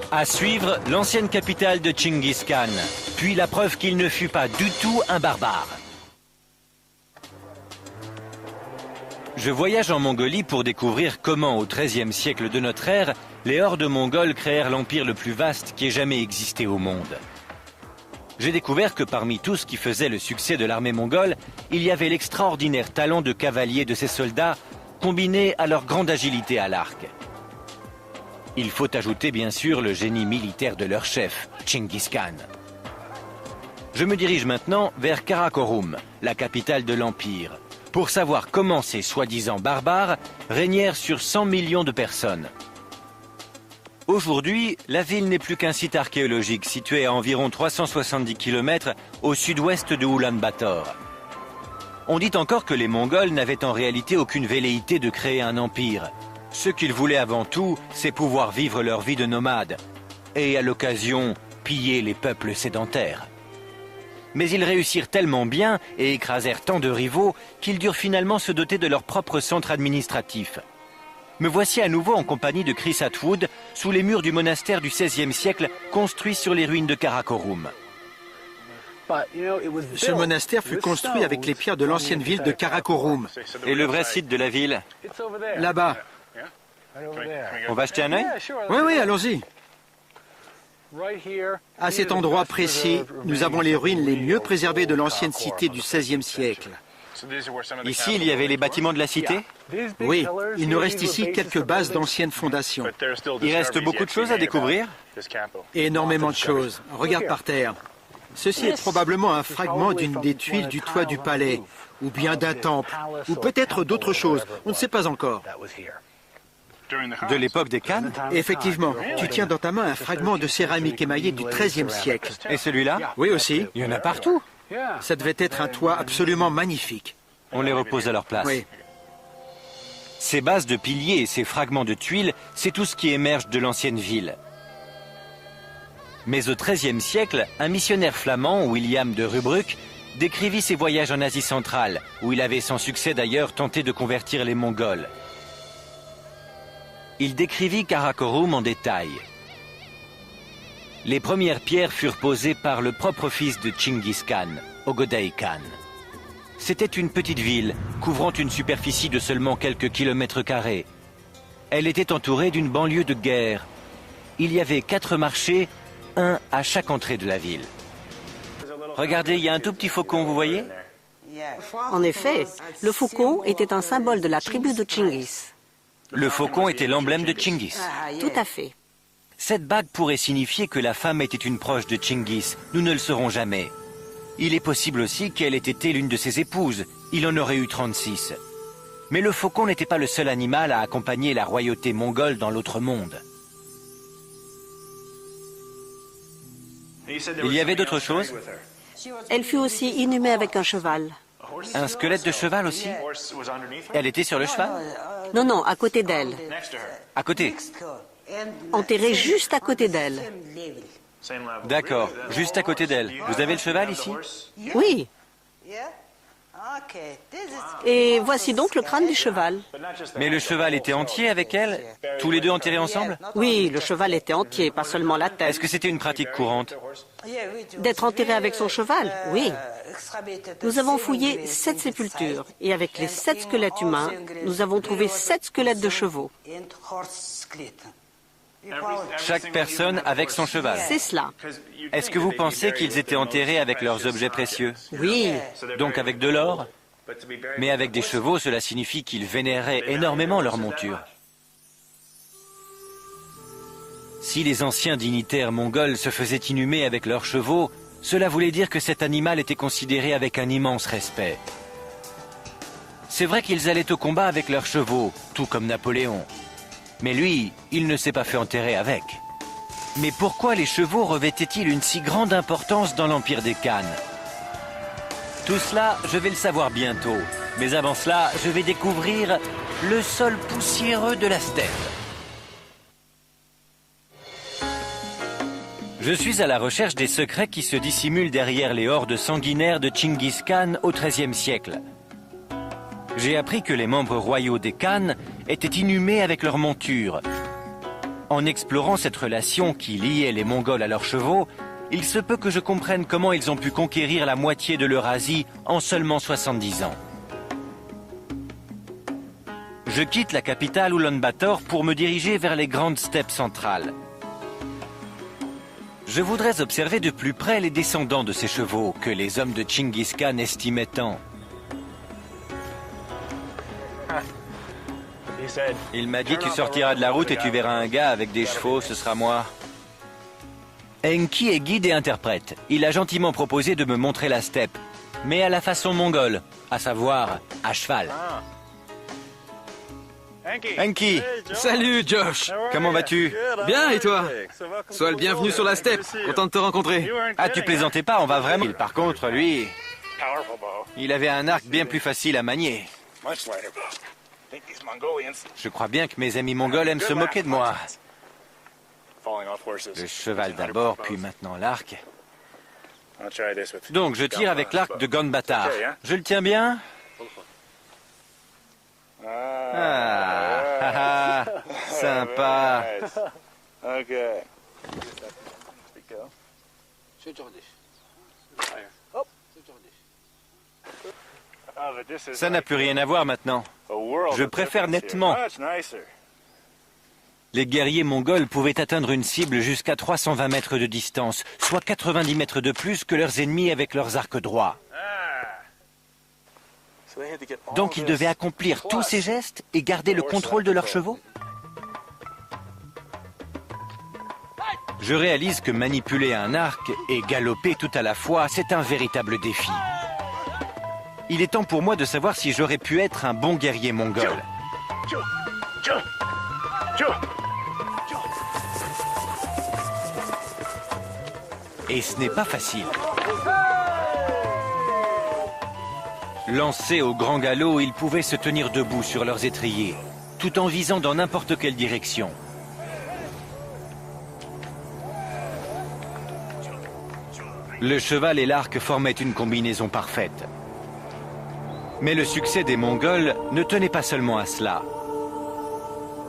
À suivre, l'ancienne capitale de Tchingiz Khan, puis la preuve qu'il ne fut pas du tout un barbare. Je voyage en Mongolie pour découvrir comment, au XIIIe siècle de notre ère, les hordes mongoles créèrent l'empire le plus vaste qui ait jamais existé au monde. J'ai découvert que parmi tout ce qui faisait le succès de l'armée mongole, il y avait l'extraordinaire talent de cavalier de ces soldats, combiné à leur grande agilité à l'arc. Il faut ajouter bien sûr le génie militaire de leur chef, Tchingiz Khan. Je me dirige maintenant vers Karakorum, la capitale de l'Empire, pour savoir comment ces soi-disant barbares régnèrent sur 100 millions de personnes. Aujourd'hui, la ville n'est plus qu'un site archéologique situé à environ 370 km au sud-ouest de Ulaanbaatar. On dit encore que les Mongols n'avaient en réalité aucune velléité de créer un empire. Ce qu'ils voulaient avant tout, c'est pouvoir vivre leur vie de nomades et à l'occasion piller les peuples sédentaires. Mais ils réussirent tellement bien et écrasèrent tant de rivaux qu'ils durent finalement se doter de leur propre centre administratif. Me voici à nouveau en compagnie de Chris Atwood sous les murs du monastère du XVIe siècle construit sur les ruines de Karakorum. Ce monastère fut construit avec les pierres de l'ancienne ville de Karakorum. Et le vrai site de la ville? Là-bas. On va jeter un œil? Oui, allons-y. À cet endroit précis, nous avons les ruines les mieux préservées de l'ancienne cité du XVIe siècle. Ici, il y avait les bâtiments de la cité? Oui, il nous reste ici quelques bases d'anciennes fondations. Il reste beaucoup de choses à découvrir? Énormément de choses. Regarde par terre. Ceci est probablement un fragment d'une des tuiles du toit du palais, ou bien d'un temple, ou peut-être d'autre chose, on ne sait pas encore. De l'époque des Khan? Effectivement, tu tiens dans ta main un fragment de céramique émaillée du XIIIe siècle. Et celui-là? Oui aussi. Il y en a partout. Ça devait être un toit absolument magnifique. On les repose à leur place. Oui. Ces bases de piliers et ces fragments de tuiles, c'est tout ce qui émerge de l'ancienne ville. Mais au XIIIe siècle, un missionnaire flamand, William de Rubruck, décrivit ses voyages en Asie centrale, où il avait sans succès d'ailleurs tenté de convertir les Mongols. Il décrivit Karakorum en détail. Les premières pierres furent posées par le propre fils de Chinggis Khan, Ogodei Khan. C'était une petite ville, couvrant une superficie de seulement quelques kilomètres carrés. Elle était entourée d'une banlieue de guerre. Il y avait 4 marchés, un à chaque entrée de la ville. Regardez, il y a un tout petit faucon, vous voyez? En effet, le faucon était un symbole de la tribu de Chinggis. Le faucon était l'emblème de Chinggis. Tout à fait. Cette bague pourrait signifier que la femme était une proche de Chinggis. Nous ne le saurons jamais. Il est possible aussi qu'elle ait été l'une de ses épouses. Il en aurait eu 36. Mais le faucon n'était pas le seul animal à accompagner la royauté mongole dans l'autre monde. Il y avait d'autres choses? Elle fut aussi inhumée avec un cheval. Un squelette de cheval aussi? Elle était sur le cheval? Non, non, à côté d'elle. À côté? Enterrée juste à côté d'elle. D'accord, juste à côté d'elle. Vous avez le cheval ici? Oui. Et voici donc le crâne du cheval. Mais le cheval était entier avec elle? Tous les deux enterrés ensemble? Oui, le cheval était entier, pas seulement la tête. Est-ce que c'était une pratique courante? D'être enterré avec son cheval? Oui. Nous avons fouillé 7 sépultures et avec les 7 squelettes humains, nous avons trouvé 7 squelettes de chevaux. Chaque personne avec son cheval. C'est cela. Est-ce que vous pensez qu'ils étaient enterrés avec leurs objets précieux? Oui. Donc avec de l'or? Mais avec des chevaux, cela signifie qu'ils vénéraient énormément leur monture. Si les anciens dignitaires mongols se faisaient inhumer avec leurs chevaux, cela voulait dire que cet animal était considéré avec un immense respect. C'est vrai qu'ils allaient au combat avec leurs chevaux, tout comme Napoléon. Mais lui, il ne s'est pas fait enterrer avec. Mais pourquoi les chevaux revêtaient-ils une si grande importance dans l'Empire des Khan? Tout cela, je vais le savoir bientôt. Mais avant cela, je vais découvrir le sol poussiéreux de la steppe. Je suis à la recherche des secrets qui se dissimulent derrière les hordes sanguinaires de Chinggis Khan au XIIIe siècle. J'ai appris que les membres royaux des Khan étaient inhumés avec leur monture. En explorant cette relation qui liait les Mongols à leurs chevaux, il se peut que je comprenne comment ils ont pu conquérir la moitié de l'Eurasie en seulement 70 ans. Je quitte la capitale Ulaanbaatar pour me diriger vers les grandes steppes centrales. Je voudrais observer de plus près les descendants de ces chevaux que les hommes de Chinggis Khan estimaient tant. Il m'a dit tu sortiras de la route et tu verras un gars avec des chevaux, ce sera moi. Enki est guide et interprète. Il a gentiment proposé de me montrer la steppe, mais à la façon mongole, à savoir à cheval. Enki, Salut Josh. comment vas-tu? Bien et toi? Sois le bienvenu sur la steppe, content de te rencontrer. Ah, tu plaisantais pas, on va vraiment... Par contre, lui, il avait un arc bien plus facile à manier. Je crois bien que mes amis mongols aiment se moquer de moi. Le cheval d'abord, puis maintenant l'arc. Donc je tire avec l'arc de Gonbaatar. Je le tiens bien? Ah, sympa. Ça n'a plus rien à voir maintenant. Je préfère nettement. Les guerriers mongols pouvaient atteindre une cible jusqu'à 320 mètres de distance, soit 90 mètres de plus que leurs ennemis avec leurs arcs droits. Donc ils devaient accomplir tous ces gestes et garder le contrôle de leurs chevaux? Je réalise que manipuler un arc et galoper tout à la fois, c'est un véritable défi. Il est temps pour moi de savoir si j'aurais pu être un bon guerrier mongol. Et ce n'est pas facile. Lancés au grand galop, ils pouvaient se tenir debout sur leurs étriers, tout en visant dans n'importe quelle direction. Le cheval et l'arc formaient une combinaison parfaite. Mais le succès des Mongols ne tenait pas seulement à cela.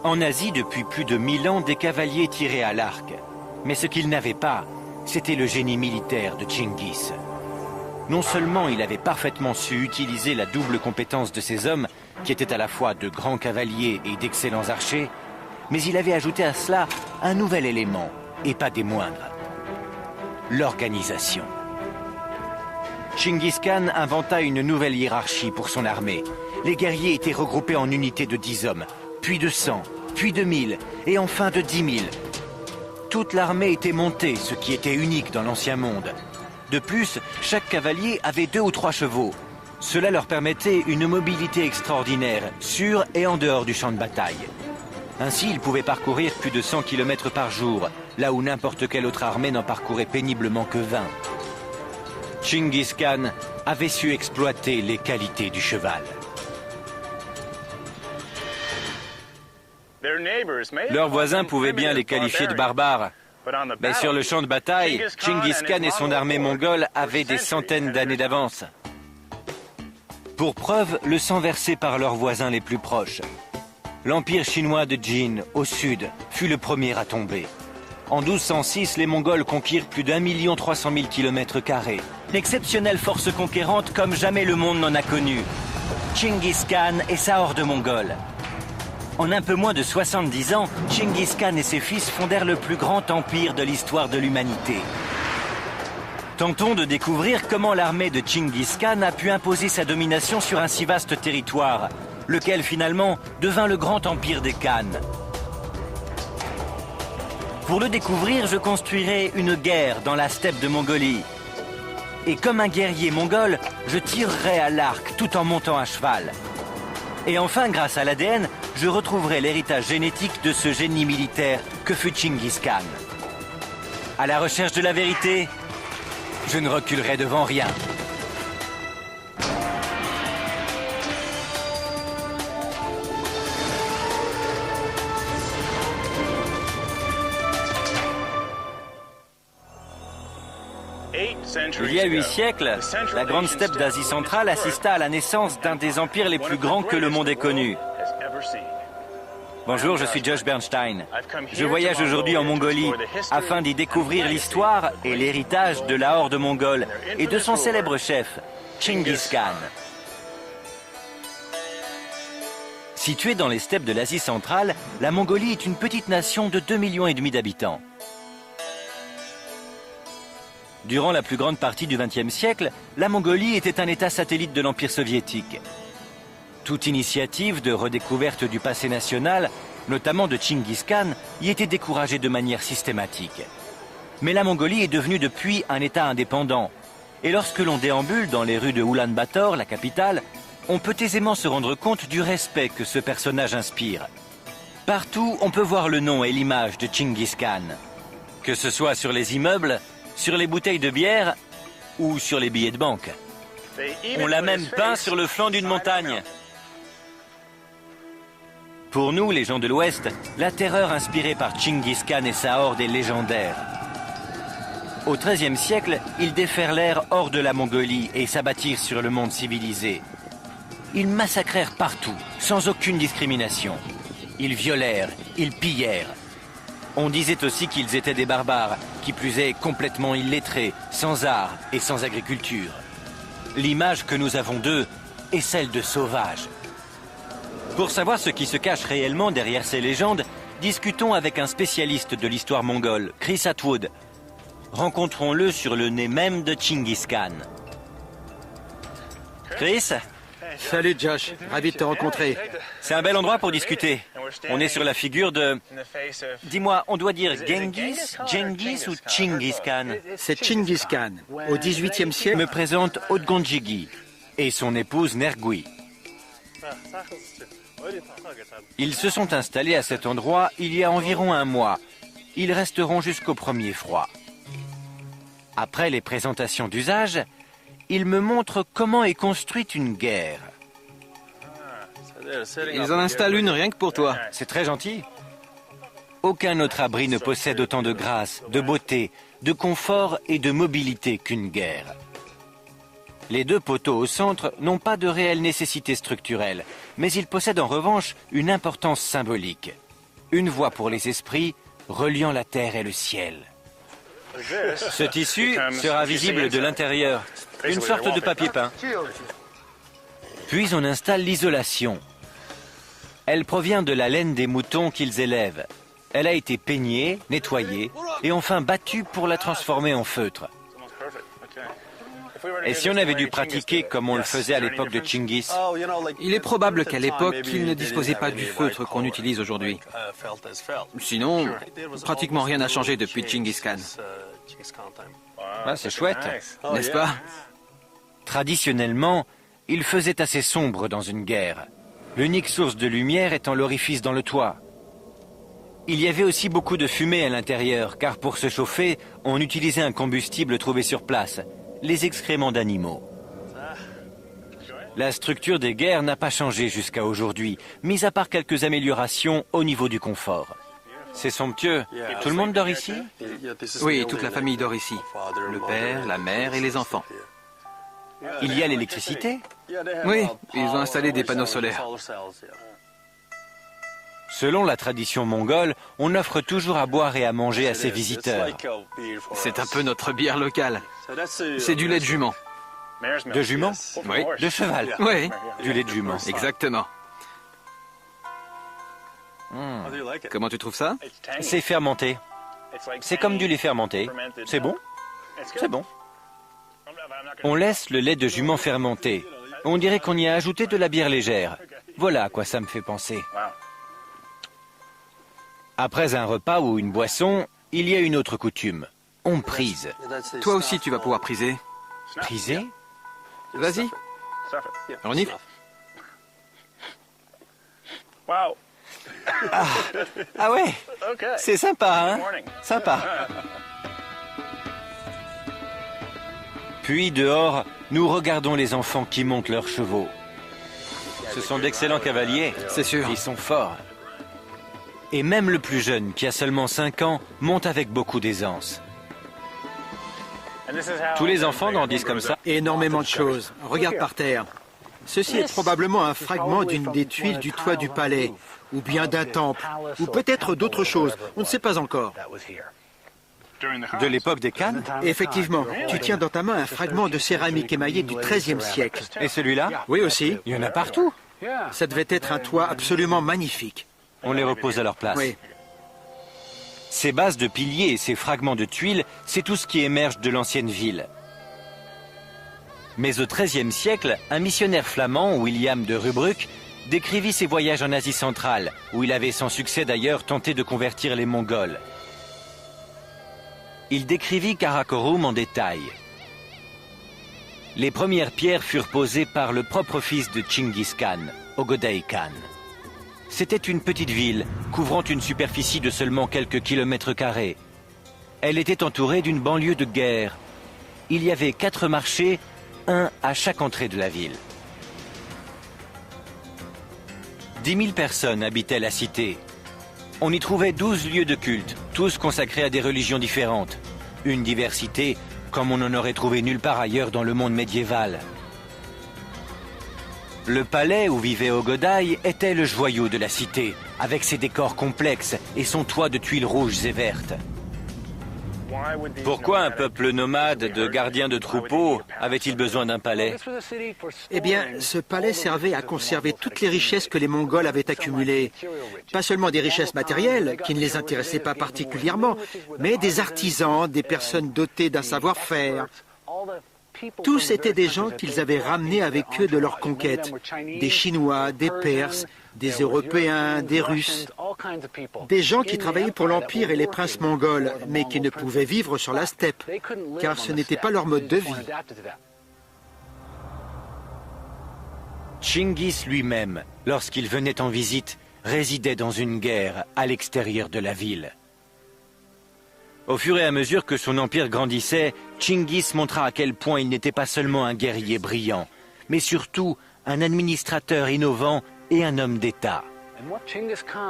En Asie, depuis plus de 1000 ans, des cavaliers tiraient à l'arc. Mais ce qu'ils n'avaient pas, c'était le génie militaire de Tchinguis. Non seulement il avait parfaitement su utiliser la double compétence de ces hommes, qui étaient à la fois de grands cavaliers et d'excellents archers, mais il avait ajouté à cela un nouvel élément, et pas des moindres: l'organisation. Tchinguis Khan inventa une nouvelle hiérarchie pour son armée. Les guerriers étaient regroupés en unités de 10 hommes, puis de 100, puis de 1000, et enfin de 10 000. Toute l'armée était montée, ce qui était unique dans l'ancien monde. De plus, chaque cavalier avait 2 ou 3 chevaux. Cela leur permettait une mobilité extraordinaire, sur et en dehors du champ de bataille. Ainsi, ils pouvaient parcourir plus de 100 km par jour, là où n'importe quelle autre armée n'en parcourait péniblement que 20. Tchinguis Khan avait su exploiter les qualités du cheval. Leurs voisins pouvaient bien les qualifier de barbares. Mais sur le champ de bataille, Tchinguis Khan et son armée mongole avaient des centaines d'années d'avance. Pour preuve, le sang versé par leurs voisins les plus proches. L'empire chinois de Jin, au sud, fut le premier à tomber. En 1206, les Mongols conquirent plus d'1 300 000 km². L'exceptionnelle force conquérante comme jamais le monde n'en a connu. Tchinguis Khan et sa horde mongole. En un peu moins de 70 ans, Tchinguis Khan et ses fils fondèrent le plus grand empire de l'histoire de l'humanité. Tentons de découvrir comment l'armée de Tchinguis Khan a pu imposer sa domination sur un si vaste territoire, lequel finalement devint le grand empire des Khan. Pour le découvrir, je construirai une guerre dans la steppe de Mongolie. Et comme un guerrier mongol, je tirerai à l'arc tout en montant à cheval. Et enfin, grâce à l'ADN, je retrouverai l'héritage génétique de ce génie militaire que fut Tchinguis Khan. À la recherche de la vérité, je ne reculerai devant rien. Il y a 8 siècles, la grande steppe d'Asie centrale assista à la naissance d'un des empires les plus grands que le monde ait connu. Bonjour, je suis Josh Bernstein. Je voyage aujourd'hui en Mongolie afin d'y découvrir l'histoire et l'héritage de la horde mongole et de son célèbre chef, Tchinguis Khan. Située dans les steppes de l'Asie centrale, la Mongolie est une petite nation de 2,5 millions d'habitants. Durant la plus grande partie du XXe siècle, la Mongolie était un État satellite de l'Empire soviétique. Toute initiative de redécouverte du passé national, notamment de Tchinguis Khan, y était découragée de manière systématique. Mais la Mongolie est devenue depuis un État indépendant. Et lorsque l'on déambule dans les rues de Oulan-Bator, la capitale, on peut aisément se rendre compte du respect que ce personnage inspire. Partout, on peut voir le nom et l'image de Tchinguis Khan. Que ce soit sur les immeubles, sur les bouteilles de bière ou sur les billets de banque. On l'a même peint sur le flanc d'une montagne. Pour nous, les gens de l'Ouest, la terreur inspirée par Tchinguis Khan et sa horde est légendaire. Au XIIIe siècle, ils déferlèrent hors de la Mongolie et s'abattirent sur le monde civilisé. Ils massacrèrent partout, sans aucune discrimination. Ils violèrent, ils pillèrent. On disait aussi qu'ils étaient des barbares, qui plus est complètement illettrés, sans art et sans agriculture. L'image que nous avons d'eux est celle de sauvages. Pour savoir ce qui se cache réellement derrière ces légendes, discutons avec un spécialiste de l'histoire mongole, Chris Atwood. Rencontrons-le sur le nez même de Tchinguis Khan. Chris ? Salut Josh, ravi de te rencontrer. C'est un bel endroit pour discuter. On est sur la figure de... Dis-moi, on doit dire Genghis ou Chinggis Khan? C'est Chinggis Khan. Au XVIIIe siècle, Me présente Odgonjigi et son épouse Nergui. Ils se sont installés à cet endroit il y a environ un mois. Ils resteront jusqu'au premier froid. Après les présentations d'usage, ils me montrent comment est construite une guerre. Ils en installent une rien que pour toi. C'est très gentil. Aucun autre abri ne possède autant de grâce, de beauté, de confort et de mobilité qu'une guerre. Les deux poteaux au centre n'ont pas de réelle nécessité structurelle, mais ils possèdent en revanche une importance symbolique. Une voie pour les esprits reliant la terre et le ciel. Ce tissu sera visible de l'intérieur, une sorte de papier peint. Puis on installe l'isolation. Elle provient de la laine des moutons qu'ils élèvent. Elle a été peignée, nettoyée et enfin battue pour la transformer en feutre. Et si on avait dû pratiquer comme on le faisait à l'époque de Chinggis? Il est probable qu'à l'époque, ils ne disposaient pas du feutre qu'on utilise aujourd'hui. Sinon, pratiquement rien n'a changé depuis Chinggis Khan. Ah, c'est chouette, N'est-ce pas? Traditionnellement, il faisait assez sombre dans une guerre. L'unique source de lumière étant l'orifice dans le toit. Il y avait aussi beaucoup de fumée à l'intérieur, car pour se chauffer, on utilisait un combustible trouvé sur place, les excréments d'animaux. La structure des guerres n'a pas changé jusqu'à aujourd'hui, mis à part quelques améliorations au niveau du confort. C'est somptueux. Tout le monde dort ici? Oui, toute la famille dort ici. Le père, la mère et les enfants. Il y a l'électricité? Oui, ils ont installé des panneaux solaires. Selon la tradition mongole, on offre toujours à boire et à manger à ses visiteurs. C'est un peu notre bière locale. C'est du lait de jument. De jument? Oui. De cheval? Oui, Du lait de jument. exactement. Comment tu trouves ça? C'est fermenté. C'est comme du lait fermenté. C'est bon? C'est bon. On laisse le lait de jument fermenter. On dirait qu'on y a ajouté de la bière légère. Voilà à quoi ça me fait penser. Après un repas ou une boisson, il y a une autre coutume. On prise. Toi aussi, tu vas pouvoir priser. Priser? Vas-y, on y va. Ah ouais? C'est sympa, hein? Sympa. Puis dehors, nous regardons les enfants qui montent leurs chevaux. Ce sont d'excellents cavaliers. C'est sûr. Ils sont forts. Et même le plus jeune, qui a seulement 5 ans, monte avec beaucoup d'aisance. Tous les enfants grandissent comme ça? énormément de choses. Regarde par terre. Ceci est probablement un fragment d'une des tuiles du toit du palais, ou bien d'un temple, ou peut-être d'autres choses. On ne sait pas encore. De l'époque des Khan? Effectivement, tu tiens dans ta main un fragment de céramique émaillée du XIIIe siècle. Et celui-là? Oui aussi. Il y en a partout. Ça devait être un toit absolument magnifique. On les repose à leur place. Oui. Ces bases de piliers et ces fragments de tuiles, c'est tout ce qui émerge de l'ancienne ville. Mais au XIIIe siècle, un missionnaire flamand, William de Rubruck, décrivit ses voyages en Asie centrale, où il avait sans succès d'ailleurs tenté de convertir les Mongols. Il décrivit Karakorum en détail. Les premières pierres furent posées par le propre fils de Chinggis Khan, Ögedei Khan. C'était une petite ville, couvrant une superficie de seulement quelques kilomètres carrés. Elle était entourée d'une banlieue de guerre. Il y avait 4 marchés, un à chaque entrée de la ville. 10 000 personnes habitaient la cité. On y trouvait 12 lieux de culte, tous consacrés à des religions différentes. Une diversité comme on n'en aurait trouvé nulle part ailleurs dans le monde médiéval. Le palais où vivait Ögedei était le joyau de la cité, avec ses décors complexes et son toit de tuiles rouges et vertes. Pourquoi un peuple nomade de gardiens de troupeaux avait-il besoin d'un palais? Eh bien, ce palais servait à conserver toutes les richesses que les Mongols avaient accumulées. Pas seulement des richesses matérielles, qui ne les intéressaient pas particulièrement, mais des artisans, des personnes dotées d'un savoir-faire. Tous étaient des gens qu'ils avaient ramenés avec eux de leur conquête. Des Chinois, des Perses, des Européens, des Russes. Des gens qui travaillaient pour l'Empire et les princes mongols, mais qui ne pouvaient vivre sur la steppe, car ce n'était pas leur mode de vie. Tchinguis lui-même, lorsqu'il venait en visite, résidait dans une guerre à l'extérieur de la ville. Au fur et à mesure que son empire grandissait, Tchinguis montra à quel point il n'était pas seulement un guerrier brillant, mais surtout un administrateur innovant et un homme d'État.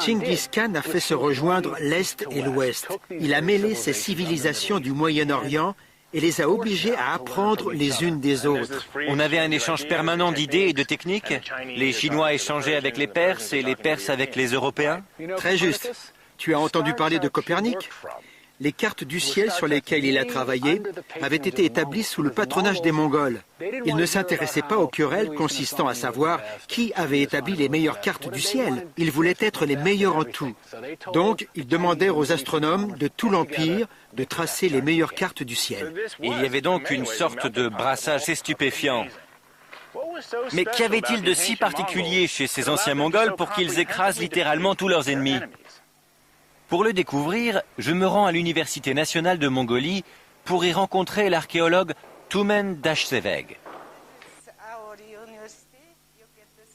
Tchinguis Khan a fait se rejoindre l'Est et l'Ouest. Il a mêlé ces civilisations du Moyen-Orient et les a obligées à apprendre les unes des autres. On avait un échange permanent d'idées et de techniques. Les Chinois échangeaient avec les Perses et les Perses avec les Européens. Très juste. Tu as entendu parler de Copernic ? Les cartes du ciel sur lesquelles il a travaillé avaient été établies sous le patronage des Mongols. Il ne s'intéressait pas aux querelles consistant à savoir qui avait établi les meilleures cartes du ciel. Il voulait être les meilleurs en tout. Donc, ils demandèrent aux astronomes de tout l'Empire de tracer les meilleures cartes du ciel. Il y avait donc une sorte de brassage stupéfiant. Mais qu'avait-il de si particulier chez ces anciens Mongols pour qu'ils écrasent littéralement tous leurs ennemis ? Pour le découvrir, je me rends à l'Université nationale de Mongolie pour y rencontrer l'archéologue Tumen Dashseveg.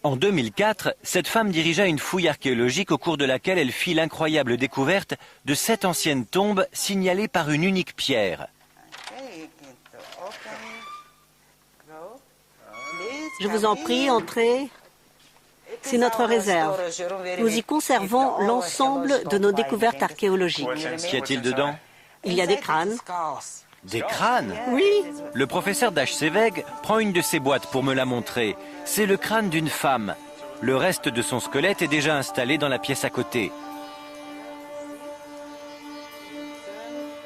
En 2004, cette femme dirigea une fouille archéologique au cours de laquelle elle fit l'incroyable découverte de 7 anciennes tombes signalées par une unique pierre. Je vous en prie, entrez. C'est notre réserve. Nous y conservons l'ensemble de nos découvertes archéologiques. Qu'y a-t-il dedans? Il y a des crânes. Des crânes? Oui. Le professeur Dashseveg prend une de ces boîtes pour me la montrer. C'est le crâne d'une femme. Le reste de son squelette est déjà installé dans la pièce à côté.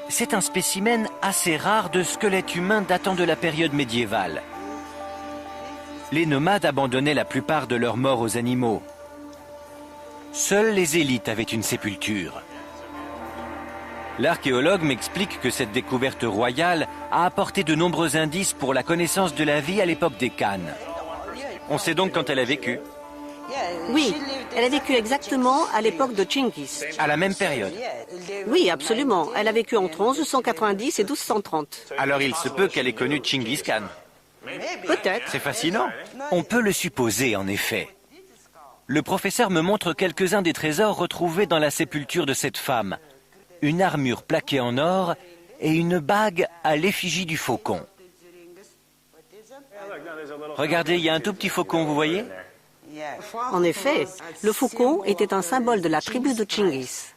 C'est un spécimen assez rare de squelette humain datant de la période médiévale. Les nomades abandonnaient la plupart de leurs morts aux animaux. Seules les élites avaient une sépulture. L'archéologue m'explique que cette découverte royale a apporté de nombreux indices pour la connaissance de la vie à l'époque des Khan. On sait donc quand elle a vécu. Oui, elle a vécu exactement à l'époque de Tchinguis. À la même période. Oui, absolument. Elle a vécu entre 1190 et 1230. Alors il se peut qu'elle ait connu Tchinguis Khan. Peut-être. C'est fascinant. On peut le supposer, en effet. Le professeur me montre quelques-uns des trésors retrouvés dans la sépulture de cette femme. Une armure plaquée en or et une bague à l'effigie du faucon. Regardez, il y a un tout petit faucon, vous voyez? En effet, le faucon était un symbole de la tribu de Tchinguis.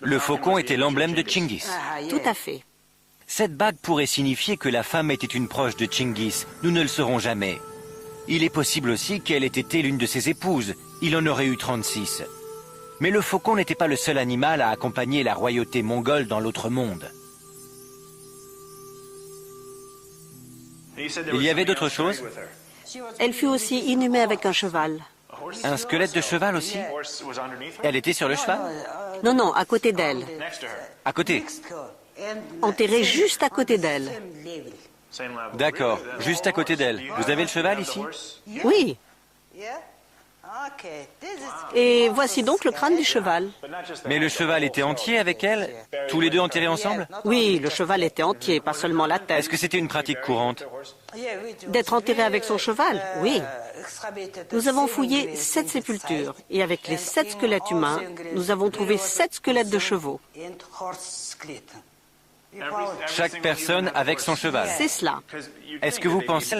Le faucon était l'emblème de Tchinguis. Tout à fait. Cette bague pourrait signifier que la femme était une proche de Tchinguis. Nous ne le saurons jamais. Il est possible aussi qu'elle ait été l'une de ses épouses. Il en aurait eu 36. Mais le faucon n'était pas le seul animal à accompagner la royauté mongole dans l'autre monde. Il y avait d'autres choses? Elle fut aussi inhumée avec un cheval. Un squelette de cheval aussi? Elle était sur le cheval? Non, non, à côté d'elle. À côté? Enterrée juste à côté d'elle. D'accord, juste à côté d'elle. Vous avez le cheval ici? Oui. Et voici donc le crâne du cheval. Mais le cheval était entier avec elle? Tous les deux enterrés ensemble? Oui, le cheval était entier, pas seulement la tête. Est-ce que c'était une pratique courante? D'être enterré avec son cheval? Oui. Nous avons fouillé 7 sépultures et avec les 7 squelettes humains, nous avons trouvé 7 squelettes de chevaux. Chaque personne avec son cheval. C'est cela. Est-ce que vous pensez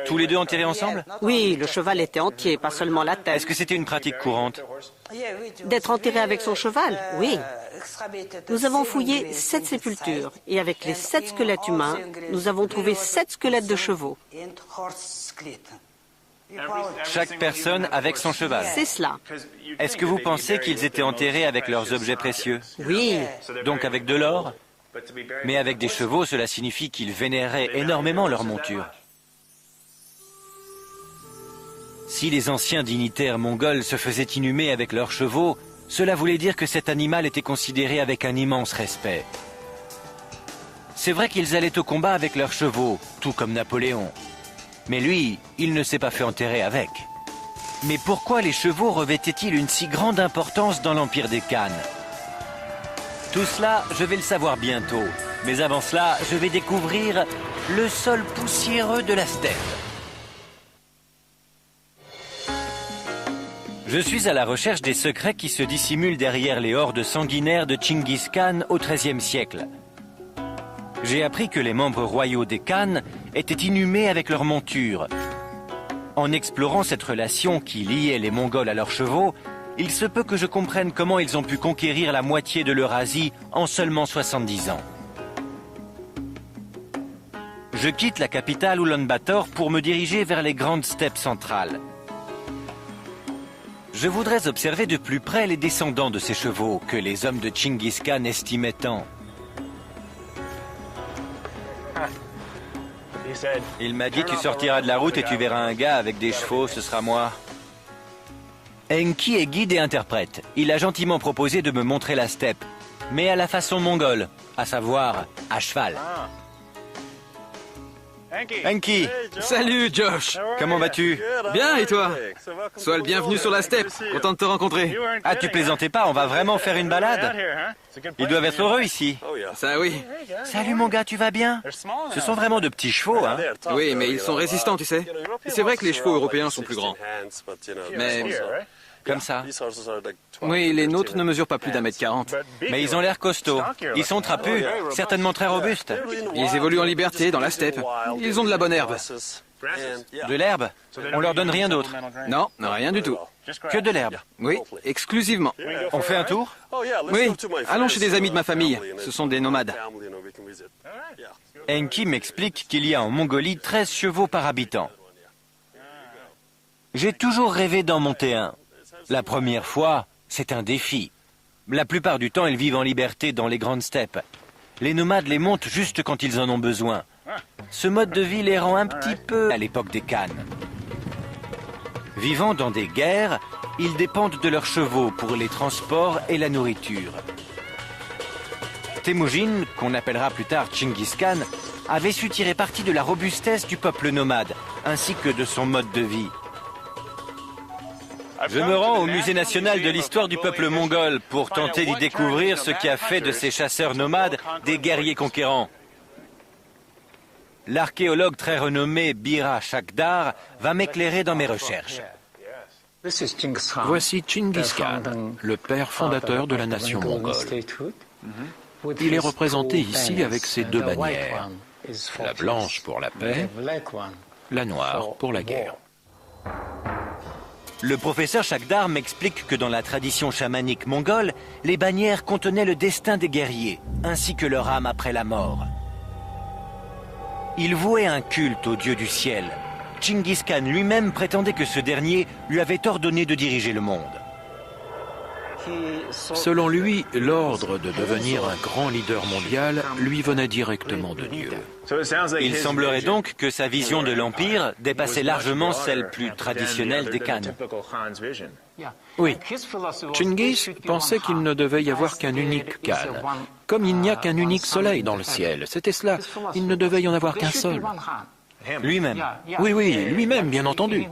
tous les deux enterrés ensemble? Oui, le cheval était entier, pas seulement la tête. Est-ce que c'était une pratique courante? D'être enterré avec son cheval? Oui. Nous avons fouillé 7 sépultures et avec les 7 squelettes humains, nous avons trouvé 7 squelettes de chevaux. Chaque personne avec son cheval. C'est cela. Est-ce que vous pensez qu'ils étaient enterrés avec leurs objets précieux? Oui. Donc avec de l'or? Mais avec des chevaux, cela signifie qu'ils vénéraient énormément leur monture. Si les anciens dignitaires mongols se faisaient inhumer avec leurs chevaux, cela voulait dire que cet animal était considéré avec un immense respect. C'est vrai qu'ils allaient au combat avec leurs chevaux, tout comme Napoléon. Mais lui, il ne s'est pas fait enterrer avec. Mais pourquoi les chevaux revêtaient-ils une si grande importance dans l'Empire des Khan? Tout cela, je vais le savoir bientôt. Mais avant cela, je vais découvrir le sol poussiéreux de la steppe. Je suis à la recherche des secrets qui se dissimulent derrière les hordes sanguinaires de Tchinguiz Khan au XIIIe siècle. J'ai appris que les membres royaux des Khan étaient inhumés avec leurs montures. En explorant cette relation qui liait les Mongols à leurs chevaux, il se peut que je comprenne comment ils ont pu conquérir la moitié de l'Eurasie en seulement 70 ans. Je quitte la capitale Oulan-Bator pour me diriger vers les grandes steppes centrales. Je voudrais observer de plus près les descendants de ces chevaux que les hommes de Tchinguiz Khan estimaient tant. Il m'a dit: tu sortiras de la route et tu verras un gars avec des chevaux, ce sera moi. Enki est guide et interprète. Il a gentiment proposé de me montrer la steppe, mais à la façon mongole, à savoir à cheval. Enki, Salut Josh. comment vas-tu? Bien, et toi? Sois le bienvenu sur la steppe, content de te rencontrer. Ah, tu plaisantais pas, on va vraiment faire une balade? Ils doivent être heureux ici. Ça oui. Salut mon gars, tu vas bien? Ce sont vraiment de petits chevaux, hein? Oui, mais ils sont résistants, tu sais. C'est vrai que les chevaux européens sont plus grands. Mais, Comme ça. oui, les nôtres ne mesurent pas plus d'1m40. Mais ils ont l'air costauds. Ils sont trapus, certainement très robustes. Ils évoluent en liberté dans la steppe. Ils ont de la bonne herbe. De l'herbe? On leur donne rien d'autre? Non, rien du tout. Que de l'herbe? Oui, exclusivement. On fait un tour? Oui, allons chez des amis de ma famille. Ce sont des nomades. Enki m'explique qu'il y a en Mongolie 13 chevaux par habitant. J'ai toujours rêvé d'en monter un. La première fois, c'est un défi. La plupart du temps, ils vivent en liberté dans les grandes steppes. Les nomades les montent juste quand ils en ont besoin. Ce mode de vie les rend un petit peu à l'époque des Khan. Vivant dans des guerres, ils dépendent de leurs chevaux pour les transports et la nourriture. Temujin, qu'on appellera plus tard Tchinguiz Khan, avait su tirer parti de la robustesse du peuple nomade, ainsi que de son mode de vie. Je me rends au Musée national de l'histoire du peuple mongol pour tenter d'y découvrir ce qui a fait de ces chasseurs nomades des guerriers conquérants. L'archéologue très renommé Bira Shakdar va m'éclairer dans mes recherches. Voici Tchinguiz Khan, le père fondateur de la nation mongole. Il est représenté ici avec ses deux bannières, la blanche pour la paix, la noire pour la guerre. Le professeur Shakdar m'explique que dans la tradition chamanique mongole, les bannières contenaient le destin des guerriers, ainsi que leur âme après la mort. Il vouait un culte au dieu du ciel. Tchinguiz Khan lui-même prétendait que ce dernier lui avait ordonné de diriger le monde. Selon lui, l'ordre de devenir un grand leader mondial lui venait directement de Dieu. Il semblerait donc que sa vision de l'Empire dépassait largement celle plus traditionnelle des Khan. Oui, Tchinguiz pensait qu'il ne devait y avoir qu'un unique Khan. Comme il n'y a qu'un unique soleil dans le ciel, c'était cela, il ne devait y en avoir qu'un seul. Lui-même. Oui, lui-même, bien entendu.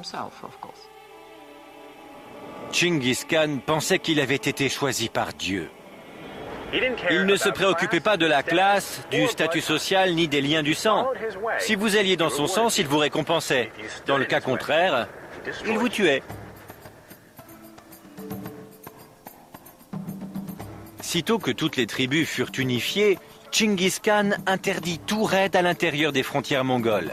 Tchinguiz Khan pensait qu'il avait été choisi par Dieu. Il ne se préoccupait pas de la classe, du statut social, ni des liens du sang. Si vous alliez dans son sens, il vous récompensait. Dans le cas contraire, il vous tuait. Sitôt que toutes les tribus furent unifiées, Tchinguiz Khan interdit tout raid à l'intérieur des frontières mongoles.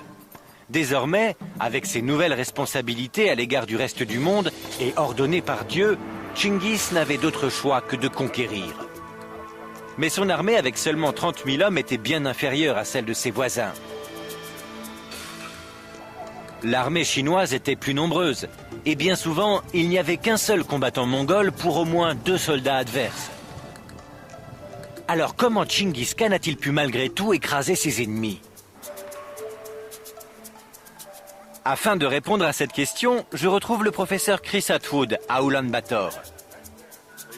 Désormais, avec ses nouvelles responsabilités à l'égard du reste du monde et ordonné par Dieu, Tchinguiz n'avait d'autre choix que de conquérir. Mais son armée, avec seulement 30 000 hommes, était bien inférieure à celle de ses voisins. L'armée chinoise était plus nombreuse, et bien souvent, il n'y avait qu'un seul combattant mongol pour au moins 2 soldats adverses. Alors comment Tchinguiz Khan a-t-il pu malgré tout écraser ses ennemis ? Afin de répondre à cette question, je retrouve le professeur Chris Atwood à Oulan-Bator.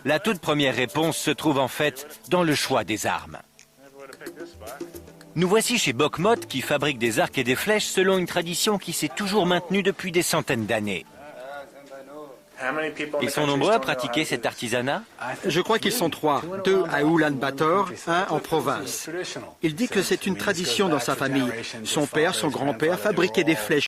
La toute première réponse se trouve en fait dans le choix des armes. Nous voici chez Bokmot qui fabrique des arcs et des flèches selon une tradition qui s'est toujours maintenue depuis des centaines d'années. Ils sont nombreux à pratiquer cet artisanat? Je crois qu'ils sont 3, 2 à Oulan-Bator, 1 en province. Il dit que c'est une tradition dans sa famille. Son père, son grand-père fabriquaient des flèches